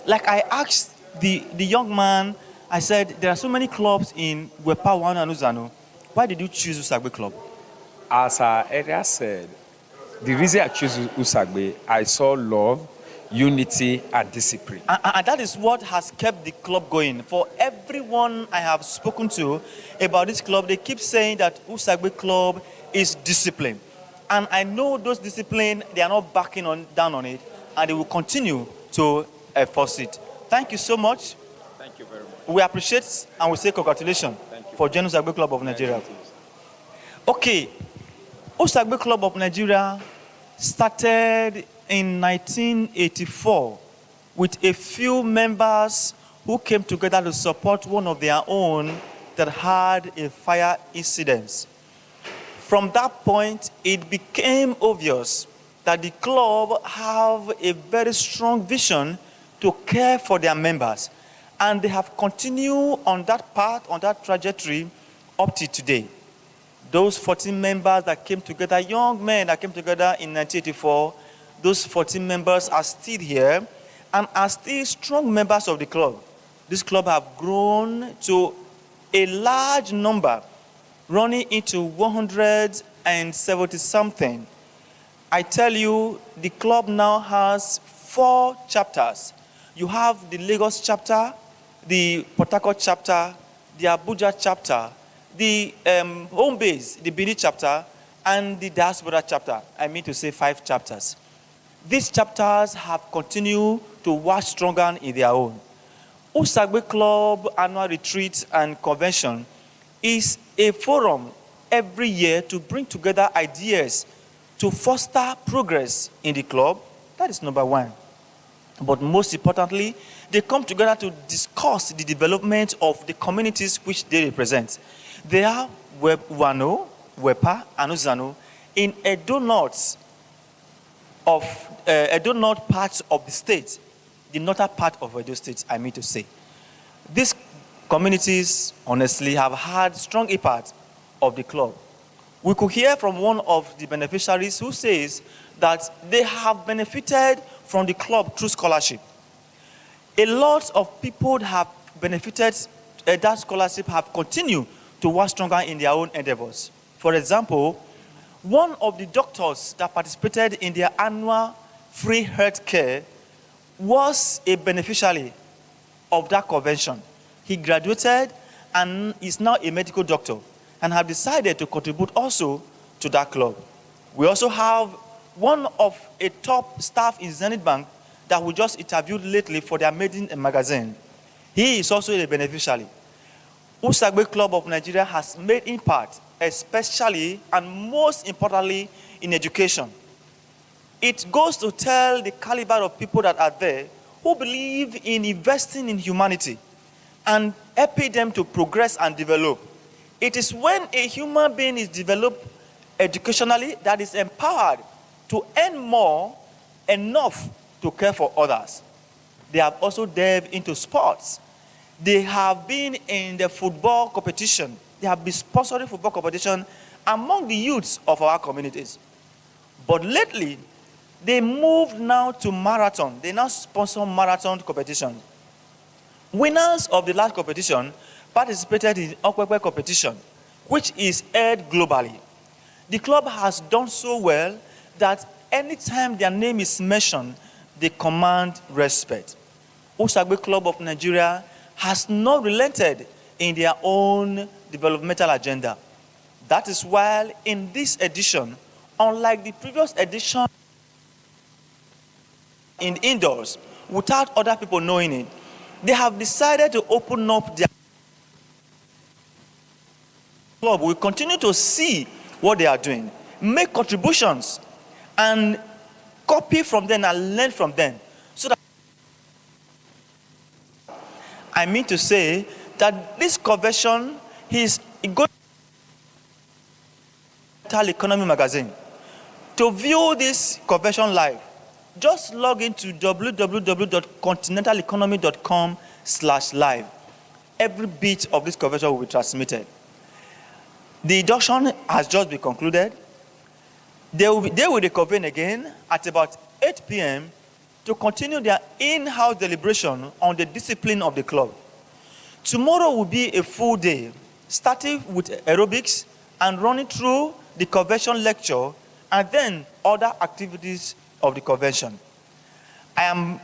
like I asked the young man, I said, there are so many clubs in Weppa Wanno and Uzannu. Why did you choose Usagbe Club? As I earlier said, the reason I chose Usagbe, I saw love, unity, and discipline. And that is what has kept the club going. For everyone I have spoken to about this club, they keep saying that Usagbe Club is discipline. And I know those discipline, they are not backing down on it, and they will continue to enforce it. Thank you so much. Thank you very much. We appreciate and we say congratulations for joining Usagbe Club of Nigeria. Okay, Usagbe Club of Nigeria started in 1984 with a few members who came together to support one of their own that had a fire incident. From that point, it became obvious that the club have a very strong vision to care for their members. And they have continued on that path, on that trajectory, up to today. Those 14 members that came together, young men that came together in 1984, those 14 members are still here and are still strong members of the club. This club have grown to a large number, running into 170 something. I tell you, the club now has 4 chapters. You have the Lagos chapter, the Port Harcourt chapter, the Abuja chapter, the home base, the Benin chapter, and the diaspora chapter. I mean to say 5 chapters. These chapters have continued to work stronger in their own. Usagbe Club Annual Retreat and Convention is a forum every year to bring together ideas to foster progress in the club. That is number one. But most importantly, they come together to discuss the development of the communities which they represent. They are Weppa Wanno, Weppa, and Uzannu in Edo North parts of the state, the northern part of Edo State, I mean to say. These communities, honestly, have had strong impact of the club. We could hear from one of the beneficiaries who says that they have benefited from the club through scholarship. A lot of people have benefited, that scholarship have continued to work stronger in their own endeavors. For example, one of the doctors that participated in their annual free health care was a beneficiary of that convention. He graduated and is now a medical doctor and have decided to contribute also to that club. We also have one of a top staff in Zenith Bank that we just interviewed lately for their maiden magazine. He is also a beneficiary. Usagbe Club of Nigeria has made impact, especially and most importantly in education. It goes to tell the caliber of people that are there who believe in investing in humanity and helping them to progress and develop. It is when a human being is developed educationally that is empowered to earn more, enough to care for others. They have also delved into sports. They have been in the football competition. They have been sponsoring football competition among the youths of our communities. But lately, they moved now to marathon. They now sponsor marathon competition. Winners of the last competition participated in Weppa competition, which is aired globally. The club has done so well that anytime their name is mentioned, they command respect. Usagbe Club of Nigeria has not relented in their own developmental agenda. That is why in this edition, unlike the previous edition in indoors, without other people knowing it, they have decided to open up their club. We continue to see what they are doing, make contributions, and copy from them and learn from them. So that I mean to say that this convention is going to Economy magazine. To view this convention live, just log into www.continentaleconomy.com/live. Every bit of this convention will be transmitted. The induction has just been concluded. They will reconvene again at about 8 p.m. to continue their in-house deliberation on the discipline of the club. Tomorrow will be a full day, starting with aerobics and running through the convention lecture and then other activities of the convention. I am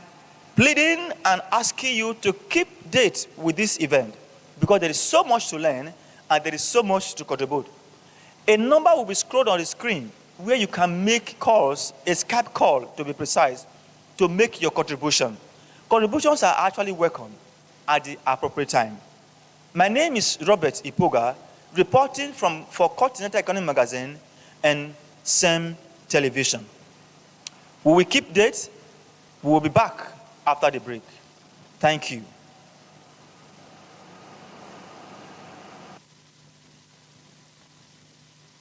pleading and asking you to keep date with this event because there is so much to learn and there is so much to contribute. A number will be scrolled on the screen where you can make calls, a Skype call to be precise, to make your contribution. Contributions are actually welcome at the appropriate time. My name is Robert Ipoga, reporting for Continental Economy Magazine and SEM Television. We will keep dates. We will be back after the break. Thank you.